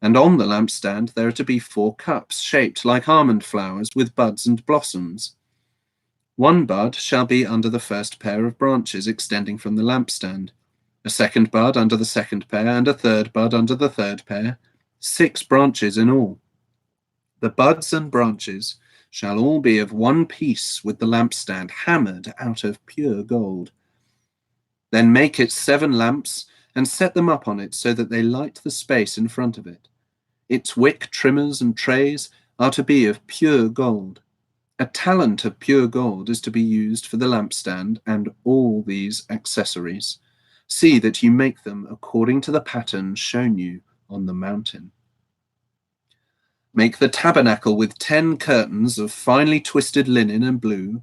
A: And on the lampstand there are to be 4 cups shaped like almond flowers with buds and blossoms. 1 bud shall be under the first pair of branches extending from the lampstand, a 2nd bud under the 2nd pair, and a 3rd bud under the 3rd pair, 6 branches in all. The buds and branches shall all be of one piece with the lampstand, hammered out of pure gold. Then make it 7 lamps, and set them up on it so that they light the space in front of it. Its wick trimmers and trays are to be of pure gold. A talent of pure gold is to be used for the lampstand and all these accessories. See that you make them according to the pattern shown you on the mountain. Make the tabernacle with 10 curtains of finely twisted linen and blue,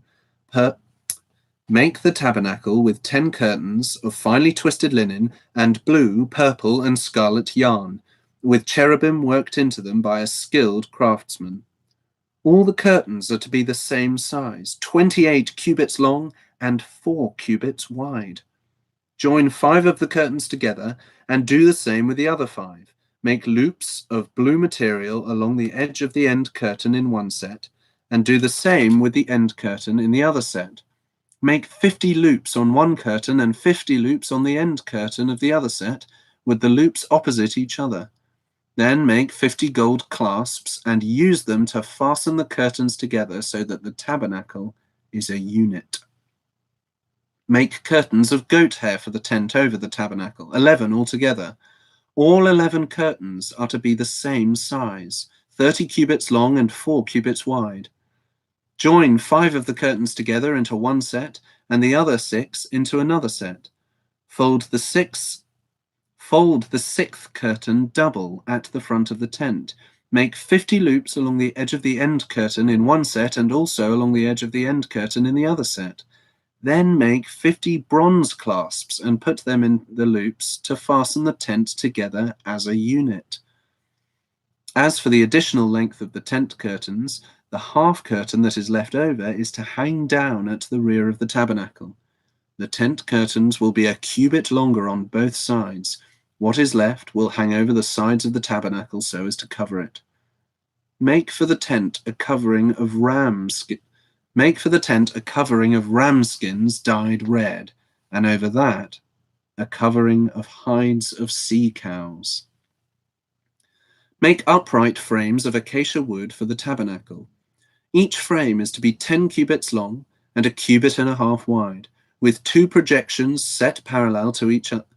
A: Make the tabernacle with 10 curtains of finely twisted linen and blue, purple, and scarlet yarn, with cherubim worked into them by a skilled craftsman. All the curtains are to be the same size, 28 cubits long and 4 cubits wide. Join 5 of the curtains together and do the same with the other 5. Make loops of blue material along the edge of the end curtain in one set, and do the same with the end curtain in the other set. Make 50 loops on one curtain and 50 loops on the end curtain of the other set, with the loops opposite each other. Then make 50 gold clasps and use them to fasten the curtains together so that the tabernacle is a unit. Make curtains of goat hair for the tent over the tabernacle, 11 altogether. All 11 curtains are to be the same size, 30 cubits long and 4 cubits wide. Join 5 of the curtains together into one set and the other 6 into another set. Fold the sixth curtain double at the front of the tent. Make 50 loops along the edge of the end curtain in one set and also along the edge of the end curtain in the other set. Then make 50 bronze clasps and put them in the loops to fasten the tent together as a unit. As for the additional length of the tent curtains, the half curtain that is left over is to hang down at the rear of the tabernacle. The tent curtains will be a cubit longer on both sides. What is left will hang over the sides of the tabernacle so as to cover it. Make for the tent a covering of ram skins dyed red, and over that a covering of hides of sea cows. Make upright frames of acacia wood for the tabernacle. Each frame is to be 10 cubits long and a cubit and a half wide, with two projections set parallel to each other.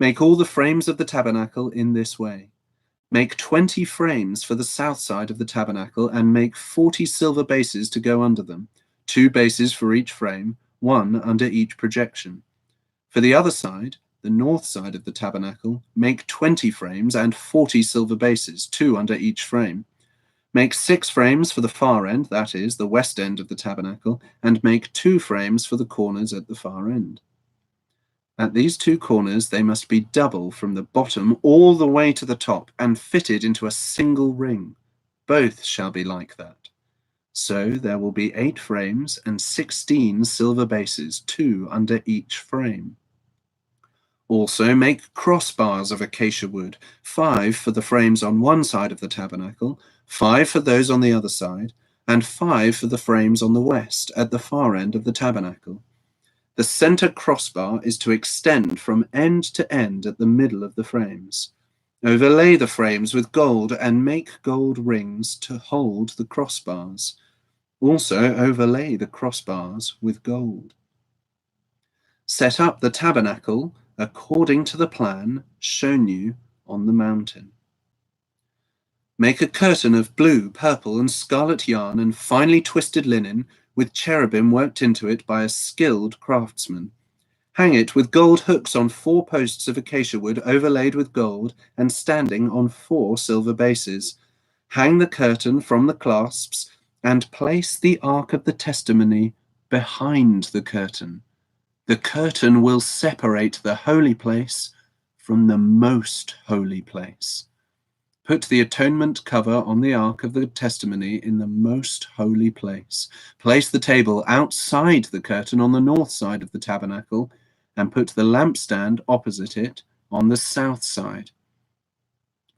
A: Make all the frames of the tabernacle in this way. Make 20 frames for the south side of the tabernacle and make 40 silver bases to go under them, 2 bases for each frame, 1 under each projection. For the other side, the north side of the tabernacle, make 20 frames and 40 silver bases, 2 under each frame. Make 6 frames for the far end, that is, the west end of the tabernacle, and make 2 frames for the corners at the far end. At these 2 corners they must be double from the bottom all the way to the top and fitted into a single ring. Both shall be like that. So there will be 8 frames and 16 silver bases, 2 under each frame. Also make crossbars of acacia wood, 5 for the frames on one side of the tabernacle, 5 for those on the other side, and 5 for the frames on the west at the far end of the tabernacle. The center crossbar is to extend from end to end at the middle of the frames. Overlay the frames with gold and make gold rings to hold the crossbars. Also overlay the crossbars with gold. Set up the tabernacle according to the plan shown you on the mountain. Make a curtain of blue, purple, and scarlet yarn and finely twisted linen with cherubim worked into it by a skilled craftsman. Hang it with gold hooks on 4 posts of acacia wood overlaid with gold and standing on 4 silver bases. Hang the curtain from the clasps and place the Ark of the Testimony behind the curtain. The curtain will separate the holy place from the most holy place. Put the atonement cover on the Ark of the Testimony in the most holy place. Place the table outside the curtain on the north side of the tabernacle and put the lampstand opposite it on the south side.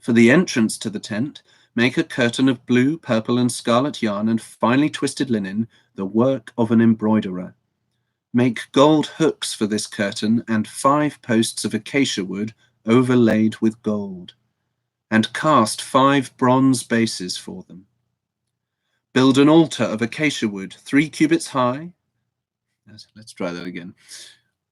A: For the entrance to the tent, make a curtain of blue, purple, and scarlet yarn and finely twisted linen, the work of an embroiderer. Make gold hooks for this curtain and 5 posts of acacia wood overlaid with gold, and cast 5 bronze bases for them. Build an altar of acacia wood 3 cubits high. Let's try that again.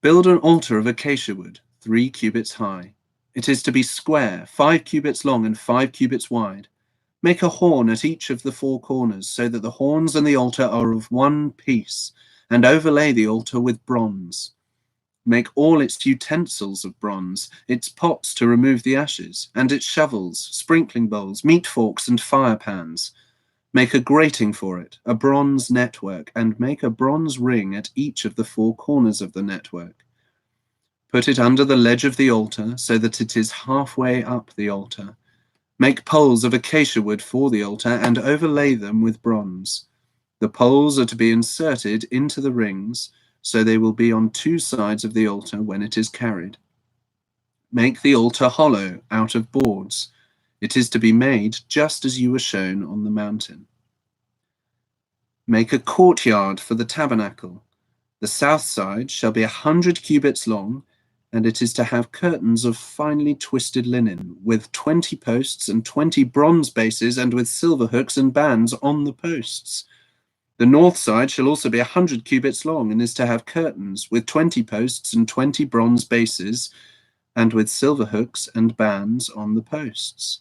A: Build an altar of acacia wood 3 cubits high. It is to be square, 5 cubits long and 5 cubits wide. Make a horn at each of the 4 corners so that the horns and the altar are of one piece, and overlay the altar with bronze. Make all its utensils of bronze, its pots to remove the ashes, and its shovels, sprinkling bowls, meat forks, and fire pans. Make a grating for it, a bronze network, and make a bronze ring at each of the 4 corners of the network. Put it under the ledge of the altar so that it is halfway up the altar. Make poles of acacia wood for the altar and overlay them with bronze. The poles are to be inserted into the rings, so they will be on 2 sides of the altar when it is carried. Make the altar hollow out of boards. It is to be made just as you were shown on the mountain. Make a courtyard for the tabernacle. The south side shall be 100 cubits long, and it is to have curtains of finely twisted linen, with 20 posts and 20 bronze bases, and with silver hooks and bands on the posts. The north side shall also be 100 cubits long, and is to have curtains, with 20 posts and 20 bronze bases, and with silver hooks and bands on the posts.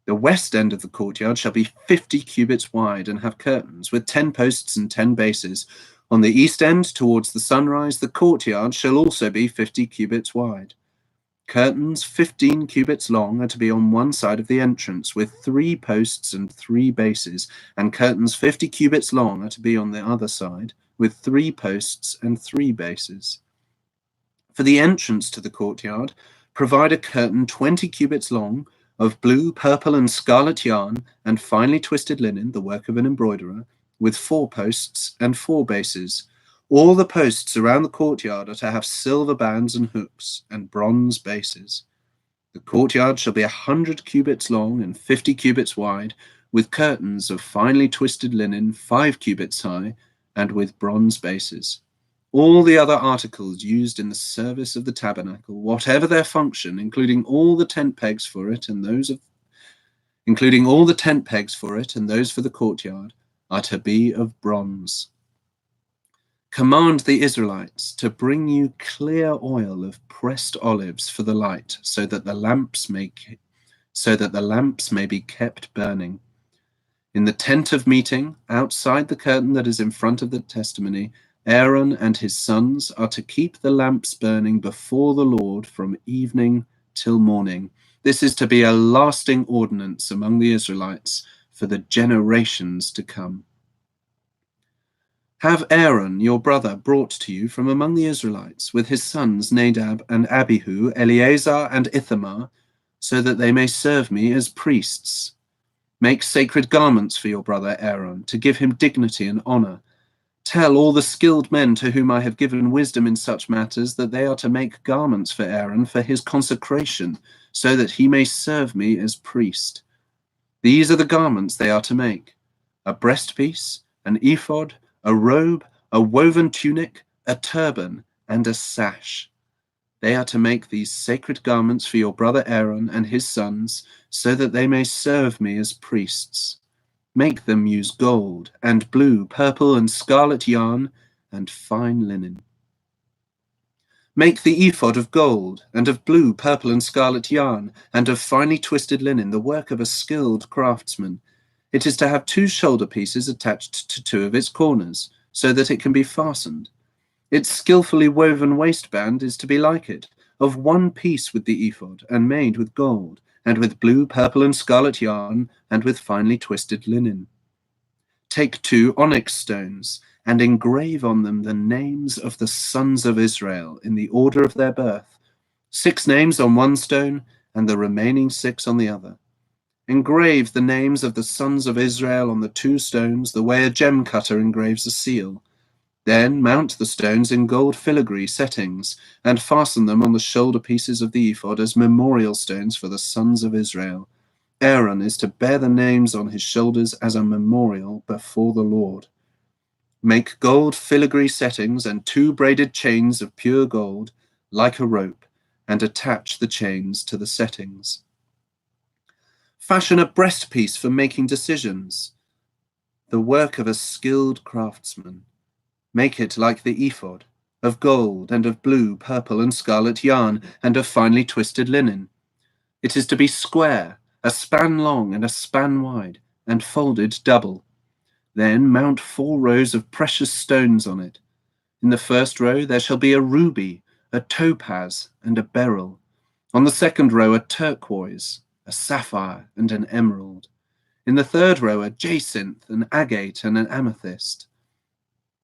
A: The west end of the courtyard shall be 50 cubits wide, and have curtains, with 10 posts and 10 bases. On the east end, towards the sunrise, the courtyard shall also be 50 cubits wide. Curtains 15 cubits long are to be on one side of the entrance, with 3 posts and 3 bases, and curtains 50 cubits long are to be on the other side, with 3 posts and 3 bases. For the entrance to the courtyard, provide a curtain 20 cubits long, of blue, purple, and scarlet yarn, and finely twisted linen, the work of an embroiderer, with 4 posts and 4 bases. All the posts around the courtyard are to have silver bands and hooks, and bronze bases. The courtyard shall be 100 cubits long and 50 cubits wide, with curtains of finely twisted linen 5 cubits high, and with bronze bases. All the other articles used in the service of the tabernacle, whatever their function, including all the tent pegs for it and those for the courtyard, are to be of bronze. Command the Israelites to bring you clear oil of pressed olives for the light, so that the lamps may be kept burning. In the tent of meeting, outside the curtain that is in front of the testimony, Aaron and his sons are to keep the lamps burning before the Lord from evening till morning. This is to be a lasting ordinance among the Israelites for the generations to come. Have Aaron, your brother, brought to you from among the Israelites, with his sons Nadab and Abihu, Eleazar and Ithamar, so that they may serve me as priests. Make sacred garments for your brother Aaron, to give him dignity and honor. Tell all the skilled men to whom I have given wisdom in such matters that they are to make garments for Aaron for his consecration, so that he may serve me as priest. These are the garments they are to make: a breastpiece, an ephod, a robe, a woven tunic, a turban, and a sash. They are to make these sacred garments for your brother Aaron and his sons, so that they may serve me as priests. Make them use gold and blue, purple, and scarlet yarn, and fine linen. Make the ephod of gold, and of blue, purple, and scarlet yarn, and of finely twisted linen, the work of a skilled craftsman. It is to have 2 shoulder pieces attached to 2 of its corners, so that it can be fastened. Its skillfully woven waistband is to be like it, of 1 piece with the ephod, and made with gold, and with blue, purple, and scarlet yarn, and with finely twisted linen. Take 2 onyx stones, and engrave on them the names of the sons of Israel in the order of their birth, 6 names on 1 stone, and the remaining 6 on the other. Engrave the names of the sons of Israel on the 2 stones, the way a gem cutter engraves a seal. Then mount the stones in gold filigree settings, and fasten them on the shoulder pieces of the ephod as memorial stones for the sons of Israel. Aaron is to bear the names on his shoulders as a memorial before the Lord. Make gold filigree settings and 2 braided chains of pure gold, like a rope, and attach the chains to the settings. Fashion a breastpiece for making decisions, the work of a skilled craftsman. Make it like the ephod, of gold and of blue, purple, and scarlet yarn, and of finely twisted linen. It is to be square, a span long and a span wide, and folded double. Then mount 4 rows of precious stones on it. In the first row there shall be a ruby, a topaz, and a beryl. On the second row a turquoise, a sapphire, and an emerald. In the third row, a jacinth, an agate, and an amethyst.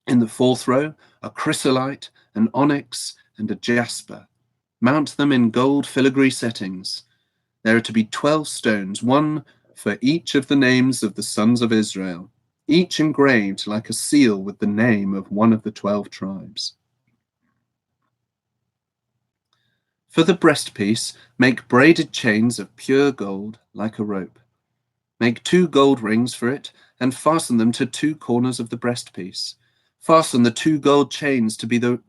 A: In the fourth row, a chrysolite, an onyx, and a jasper. Mount them in gold filigree settings. There are to be 12 stones, one for each of the names of the sons of Israel, each engraved like a seal with the name of one of the 12 tribes. For the breastpiece, make braided chains of pure gold like a rope. Make 2 gold rings for it and fasten them to 2 corners of the breastpiece. Fasten the 2 gold chains to the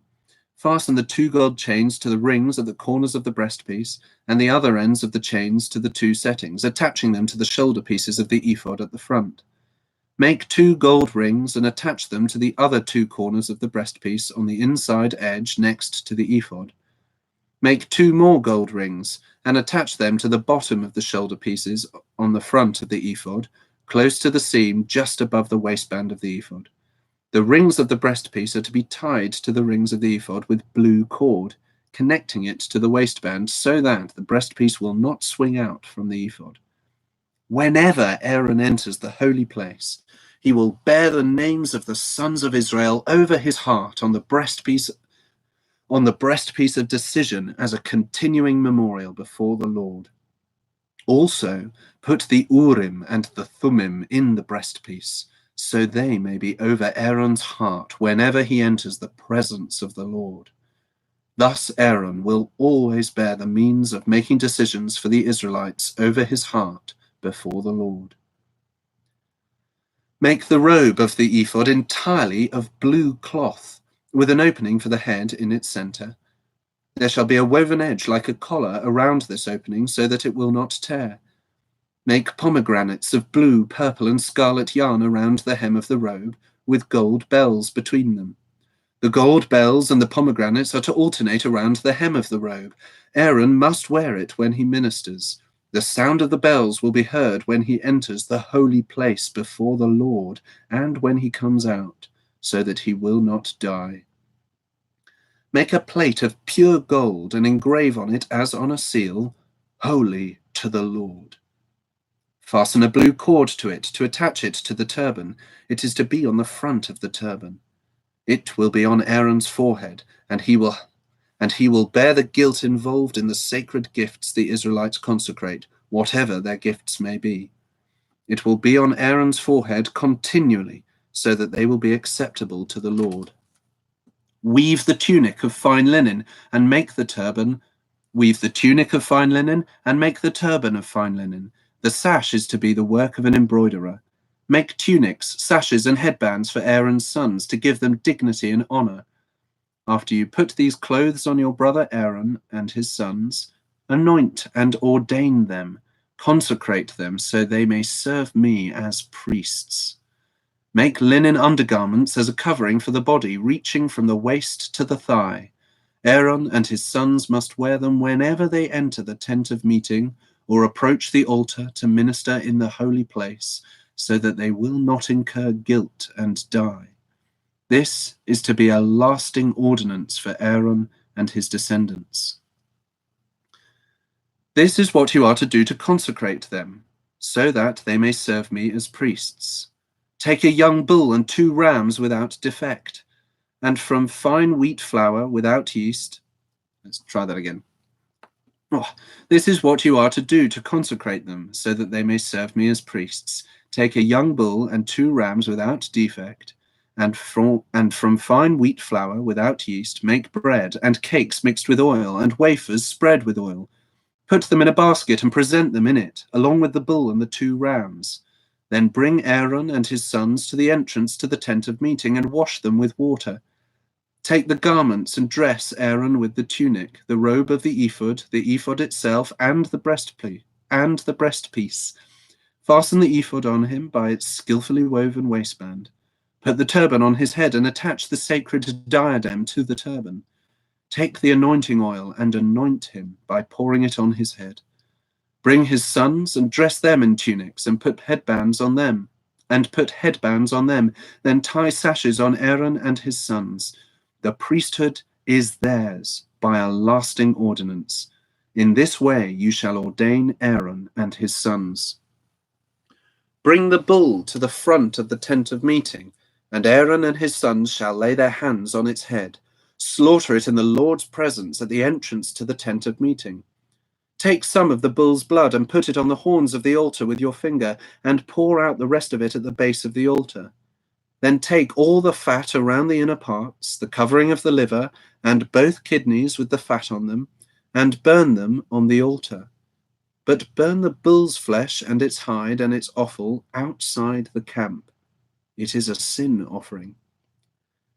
A: rings at the corners of the breastpiece and the other ends of the chains to the 2 settings, attaching them to the shoulder pieces of the ephod at the front. Make 2 gold rings and attach them to the other 2 corners of the breastpiece on the inside edge next to the ephod. Make 2 more gold rings and attach them to the bottom of the shoulder pieces on the front of the ephod, close to the seam just above the waistband of the ephod. The rings of the breastpiece are to be tied to the rings of the ephod with blue cord, connecting it to the waistband so that the breastpiece will not swing out from the ephod. Whenever Aaron enters the holy place, he will bear the names of the sons of Israel over his heart on the breastpiece of decision as a continuing memorial before the Lord. Also, put the Urim and the Thummim in the breastpiece, so they may be over Aaron's heart whenever he enters the presence of the Lord. Thus Aaron will always bear the means of making decisions for the Israelites over his heart before the Lord. Make the robe of the ephod entirely of blue cloth, with an opening for the head in its center. There shall be a woven edge like a collar around this opening so that it will not tear. Make pomegranates of blue, purple, and scarlet yarn around the hem of the robe, with gold bells between them. The gold bells and the pomegranates are to alternate around the hem of the robe. Aaron must wear it when he ministers. The sound of the bells will be heard when he enters the holy place before the Lord and when he comes out, so that he will not die. Make a plate of pure gold and engrave on it as on a seal, "Holy to the Lord." Fasten a blue cord to it to attach it to the turban. It is to be on the front of the turban. It will be on Aaron's forehead, and he will bear the guilt involved in the sacred gifts the Israelites consecrate, whatever their gifts may be. It will be on Aaron's forehead continually, so that they will be acceptable to the Lord. Weave the tunic of fine linen and make the turban. Weave the tunic of fine linen and make the turban of fine linen. The sash is to be the work of an embroiderer. Make tunics, sashes, and headbands for Aaron's sons to give them dignity and honor. After you put these clothes on your brother Aaron and his sons, anoint and ordain them, consecrate them so they may serve me as priests. Make linen undergarments as a covering for the body, reaching from the waist to the thigh. Aaron and his sons must wear them whenever they enter the tent of meeting or approach the altar to minister in the holy place, so that they will not incur guilt and die. This is to be a lasting ordinance for Aaron and his descendants. This is what you are to do to consecrate them, so that they may serve me as priests. Take a young bull and 2 rams without defect, and from fine wheat flour without yeast. Let's try that again. This is what you are to do to consecrate them, so that they may serve me as priests. Take a young bull and 2 rams without defect, and from fine wheat flour without yeast, make bread, and cakes mixed with oil, and wafers spread with oil. Put them in a basket and present them in it, along with the bull and the 2 rams. Then bring Aaron and his sons to the entrance to the tent of meeting and wash them with water. Take the garments and dress Aaron with the tunic, the robe of the ephod itself, and the breastpiece. Fasten the ephod on him by its skillfully woven waistband. Put the turban on his head and attach the sacred diadem to the turban. Take the anointing oil and anoint him by pouring it on his head. Bring his sons and dress them in tunics and put headbands on them. Then tie sashes on Aaron and his sons. The priesthood is theirs by a lasting ordinance. In this way you shall ordain Aaron and his sons. Bring the bull to the front of the tent of meeting, and Aaron and his sons shall lay their hands on its head. Slaughter it in the Lord's presence at the entrance to the tent of meeting. Take some of the bull's blood and put it on the horns of the altar with your finger, and pour out the rest of it at the base of the altar. Then take all the fat around the inner parts, the covering of the liver, and both kidneys with the fat on them, and burn them on the altar. But burn the bull's flesh and its hide and its offal outside the camp. It is a sin offering.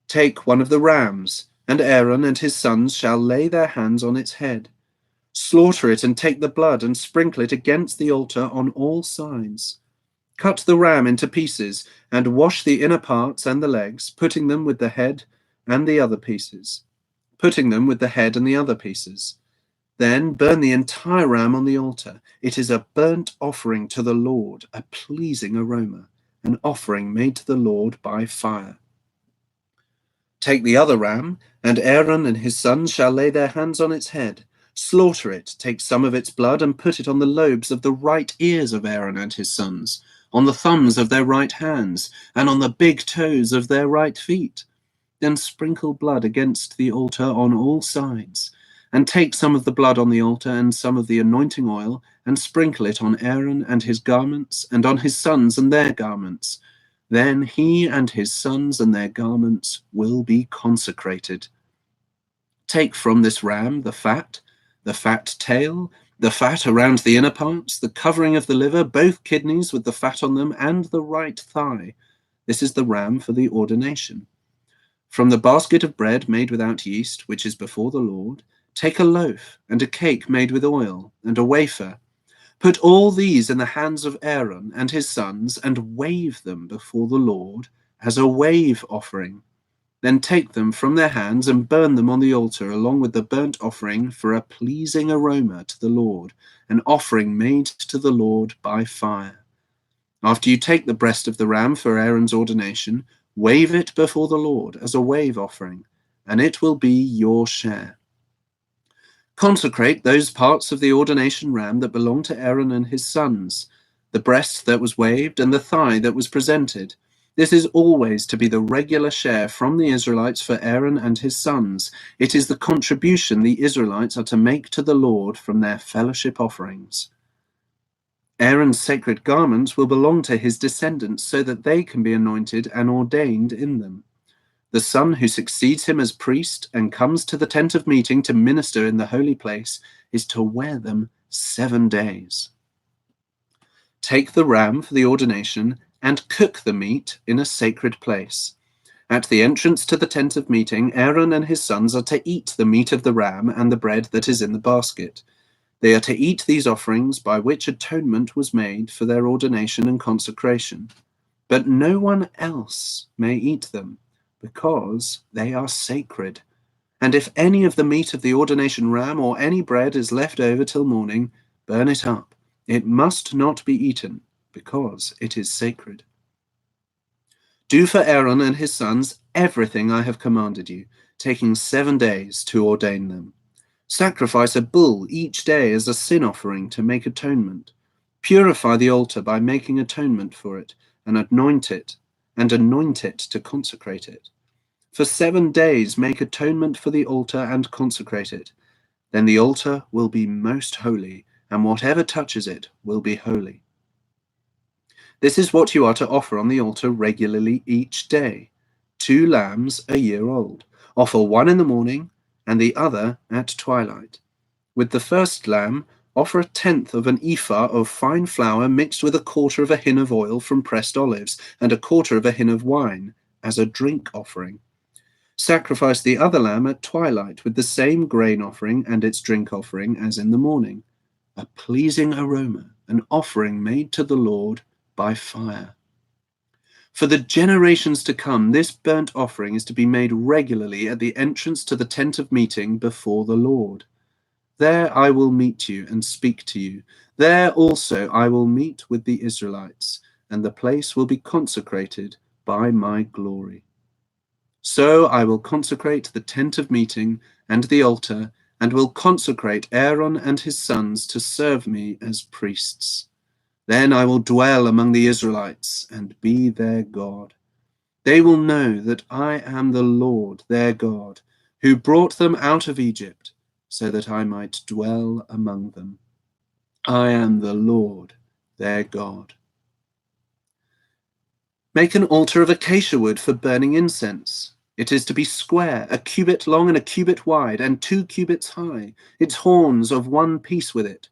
A: Take one of the rams, and Aaron and his sons shall lay their hands on its head. Slaughter it and take the blood and sprinkle it against the altar on all sides. Cut the ram into pieces and wash the inner parts and the legs, putting them with the head and the other pieces. Then burn the entire ram on the altar. It is a burnt offering to the Lord, a pleasing aroma, an offering made to the Lord by fire. Take the other ram, and Aaron and his sons shall lay their hands on its head. Slaughter it, take some of its blood, and put it on the lobes of the right ears of Aaron and his sons, on the thumbs of their right hands, and on the big toes of their right feet. Then sprinkle blood against the altar on all sides, and take some of the blood on the altar and some of the anointing oil, and sprinkle it on Aaron and his garments, and on his sons and their garments. Then he and his sons and their garments will be consecrated. Take from this ram the fat tail, the fat around the inner parts, the covering of the liver, both kidneys with the fat on them, and the right thigh. This is the ram for the ordination. From the basket of bread made without yeast, which is before the Lord, take a loaf and a cake made with oil and a wafer. Put all these in the hands of Aaron and his sons and wave them before the Lord as a wave offering. Then take them from their hands and burn them on the altar along with the burnt offering for a pleasing aroma to the Lord, an offering made to the Lord by fire. After you take the breast of the ram for Aaron's ordination, wave it before the Lord as a wave offering, and it will be your share. Consecrate those parts of the ordination ram that belong to Aaron and his sons, the breast that was waved and the thigh that was presented. This is always to be the regular share from the Israelites for Aaron and his sons. It is the contribution the Israelites are to make to the Lord from their fellowship offerings. Aaron's sacred garments will belong to his descendants so that they can be anointed and ordained in them. The son who succeeds him as priest and comes to the tent of meeting to minister in the holy place is to wear them 7 days. Take the ram for the ordination and cook the meat in a sacred place. At the entrance to the tent of meeting, Aaron and his sons are to eat the meat of the ram and the bread that is in the basket. They are to eat these offerings by which atonement was made for their ordination and consecration. But no one else may eat them, because they are sacred. And if any of the meat of the ordination ram or any bread is left over till morning, burn it up. It must not be eaten, because it is sacred. Do for Aaron and his sons everything I have commanded you, taking 7 days to ordain them. Sacrifice a bull each day as a sin offering to make atonement. Purify the altar by making atonement for it, and anoint it to consecrate it. For 7 days make atonement for the altar and consecrate it. Then the altar will be most holy, and whatever touches it will be holy. This is what you are to offer on the altar regularly each day: 2 lambs a year old. Offer one in the morning and the other at twilight. With the first lamb, offer 1/10 of an ephah of fine flour mixed with 1/4 of a hin of oil from pressed olives and 1/4 of a hin of wine as a drink offering. Sacrifice the other lamb at twilight with the same grain offering and its drink offering as in the morning, a pleasing aroma, an offering made to the Lord by fire. For the generations to come, this burnt offering is to be made regularly at the entrance to the tent of meeting before the Lord. There I will meet you and speak to you. There also I will meet with the Israelites, and the place will be consecrated by my glory. So I will consecrate the tent of meeting and the altar, and will consecrate Aaron and his sons to serve me as priests. Then I will dwell among the Israelites and be their God. They will know that I am the Lord their God, who brought them out of Egypt, so that I might dwell among them. I am the Lord their God. Make an altar of acacia wood for burning incense. It is to be square, a cubit long and a cubit wide, and 2 cubits high, its horns of one piece with it.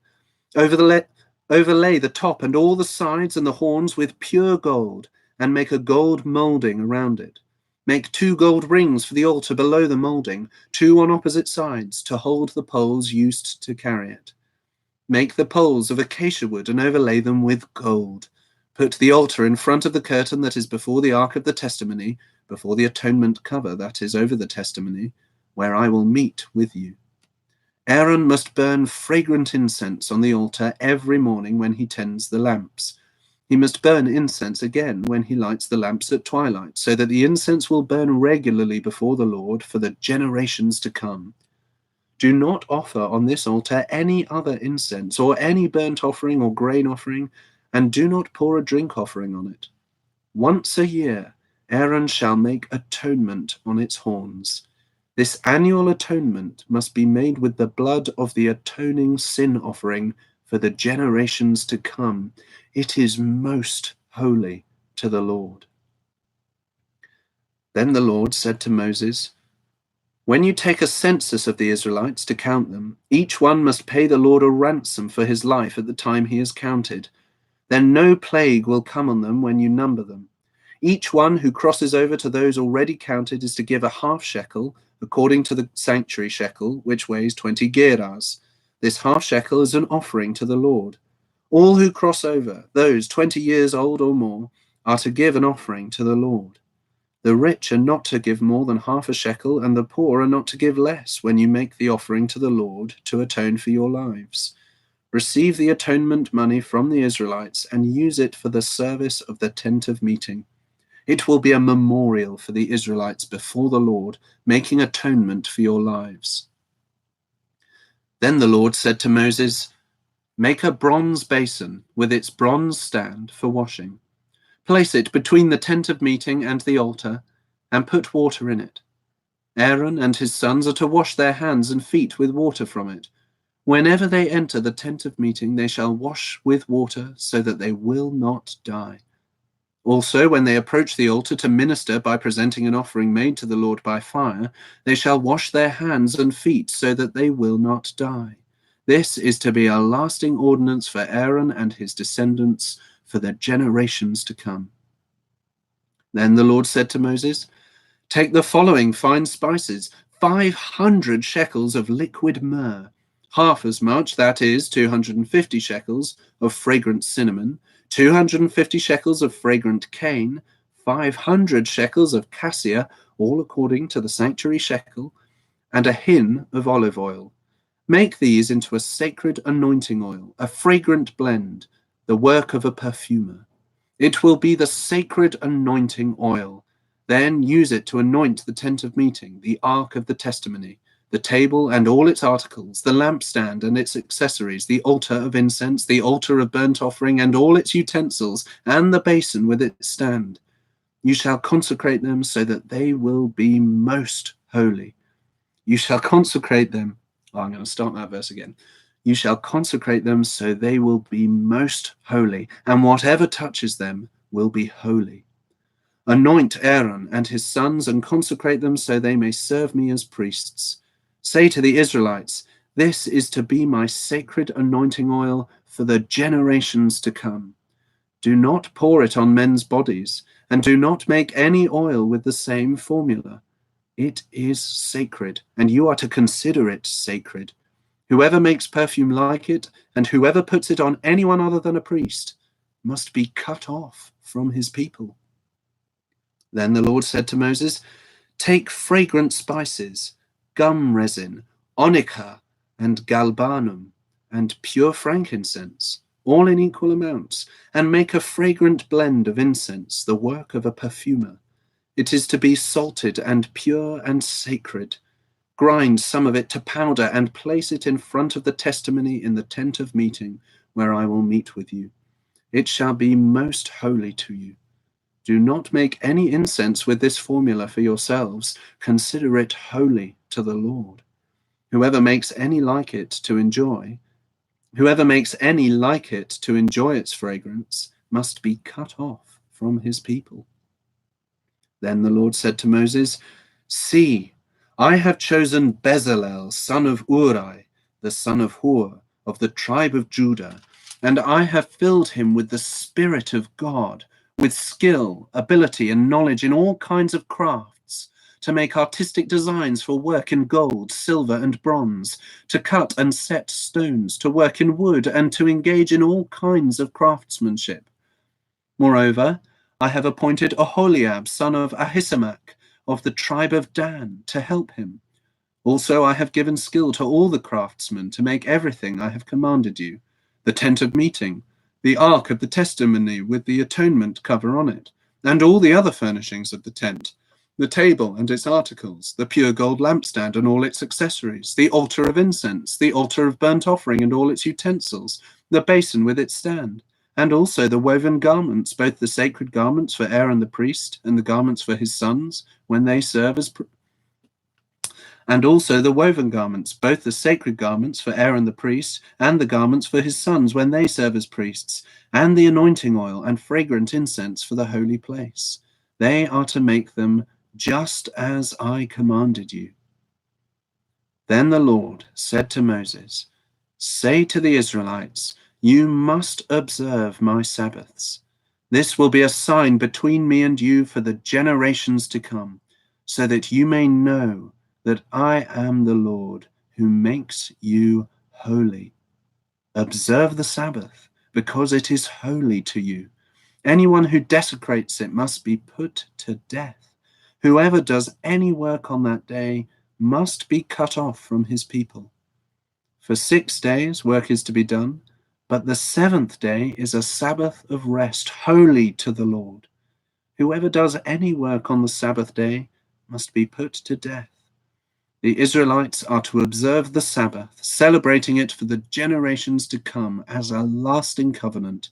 A: Overlay the top and all the sides and the horns with pure gold, and make a gold molding around it. Make 2 gold rings for the altar below the molding, 2 on opposite sides, to hold the poles used to carry it. Make the poles of acacia wood and overlay them with gold. Put the altar in front of the curtain that is before the ark of the testimony, before the atonement cover that is over the testimony, where I will meet with you. Aaron must burn fragrant incense on the altar every morning when he tends the lamps. He must burn incense again when he lights the lamps at twilight, so that the incense will burn regularly before the Lord for the generations to come. Do not offer on this altar any other incense or any burnt offering or grain offering, and do not pour a drink offering on it. Once a year, Aaron shall make atonement on its horns. This annual atonement must be made with the blood of the atoning sin offering for the generations to come. It is most holy to the Lord. Then the Lord said to Moses, when you take a census of the Israelites to count them, each one must pay the Lord a ransom for his life at the time he is counted. Then no plague will come on them when you number them. Each one who crosses over to those already counted is to give a half shekel, according to the sanctuary shekel, which weighs 20 gerahs. This half shekel is an offering to the Lord. All who cross over, those 20 years old or more, are to give an offering to the Lord. The rich are not to give more than half a shekel, and the poor are not to give less when you make the offering to the Lord to atone for your lives. Receive the atonement money from the Israelites and use it for the service of the tent of meeting. It will be a memorial for the Israelites before the Lord, making atonement for your lives. Then the Lord said to Moses, make a bronze basin with its bronze stand for washing. Place it between the tent of meeting and the altar, and put water in it. Aaron and his sons are to wash their hands and feet with water from it. Whenever they enter the tent of meeting, they shall wash with water, so that they will not die. Also, when they approach the altar to minister by presenting an offering made to the Lord by fire, they shall wash their hands and feet, so that they will not die. This is to be a lasting ordinance for Aaron and his descendants for the generations to come. Then the Lord said to Moses, take the following fine spices, 500 shekels of liquid myrrh, half as much, that is, 250 shekels of fragrant cinnamon, 250 shekels of fragrant cane, 500 shekels of cassia, all according to the sanctuary shekel, and a hin of olive oil. Make these into a sacred anointing oil, a fragrant blend, the work of a perfumer. It will be the sacred anointing oil. Then use it to anoint the tent of meeting, the ark of the testimony, the table and all its articles, the lampstand and its accessories, the altar of incense, the altar of burnt offering and all its utensils, and the basin with its stand. You shall consecrate them so that they will be most holy. You shall consecrate them. I'm going to start that verse again. You shall consecrate them so they will be most holy, and whatever touches them will be holy. Anoint Aaron and his sons and consecrate them so they may serve me as priests. Say to the Israelites, this is to be my sacred anointing oil for the generations to come. Do not pour it on men's bodies, and do not make any oil with the same formula. It is sacred, and you are to consider it sacred. Whoever makes perfume like it, and whoever puts it on anyone other than a priest, must be cut off from his people. Then the Lord said to Moses, take fragrant spices, gum resin, onycha, and galbanum, and pure frankincense, all in equal amounts, and make a fragrant blend of incense, the work of a perfumer. It is to be salted and pure and sacred. Grind some of it to powder and place it in front of the testimony in the tent of meeting, where I will meet with you. It shall be most holy to you. Do not make any incense with this formula for yourselves. Consider it holy to the Lord. Whoever makes any like it to enjoy its fragrance must be cut off from his people. Then the Lord said to Moses, See, I have chosen Bezalel, son of Uri, the son of Hur, of the tribe of Judah, and I have filled him with the Spirit of God, with skill, ability, and knowledge in all kinds of crafts, to make artistic designs for work in gold, silver, and bronze, to cut and set stones, to work in wood, and to engage in all kinds of craftsmanship. Moreover, I have appointed Oholiab, son of Ahisamach, of the tribe of Dan, to help him. Also, I have given skill to all the craftsmen to make everything I have commanded you: the tent of meeting, the ark of the testimony with the atonement cover on it, and all the other furnishings of the tent, the table and its articles, the pure gold lampstand and all its accessories, the altar of incense, the altar of burnt offering and all its utensils, the basin with its stand, and also the woven garments, both the sacred garments for Aaron the priest and the garments for his sons when they serve as and also the woven garments, both the sacred garments for Aaron the priest and the garments for his sons when they serve as priests, and the anointing oil and fragrant incense for the holy place. They are to make them just as I commanded you. Then the Lord said to Moses, Say to the Israelites, You must observe my Sabbaths. This will be a sign between me and you for the generations to come, so that you may know that I am the Lord who makes you holy. Observe the Sabbath, because it is holy to you. Anyone who desecrates it must be put to death. Whoever does any work on that day must be cut off from his people. For 6 days work is to be done, but the 7th day is a Sabbath of rest, holy to the Lord. Whoever does any work on the Sabbath day must be put to death. The Israelites are to observe the Sabbath, celebrating it for the generations to come as a lasting covenant.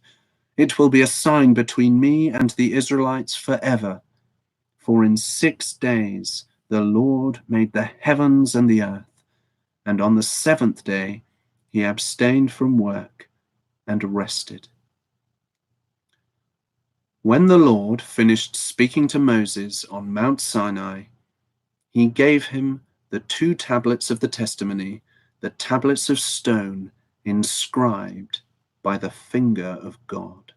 A: It will be a sign between me and the Israelites forever. For in 6 days the Lord made the heavens and the earth, and on the 7th day he abstained from work and rested. When the Lord finished speaking to Moses on Mount Sinai, he gave him the 2 tablets of the testimony, the tablets of stone inscribed by the finger of God.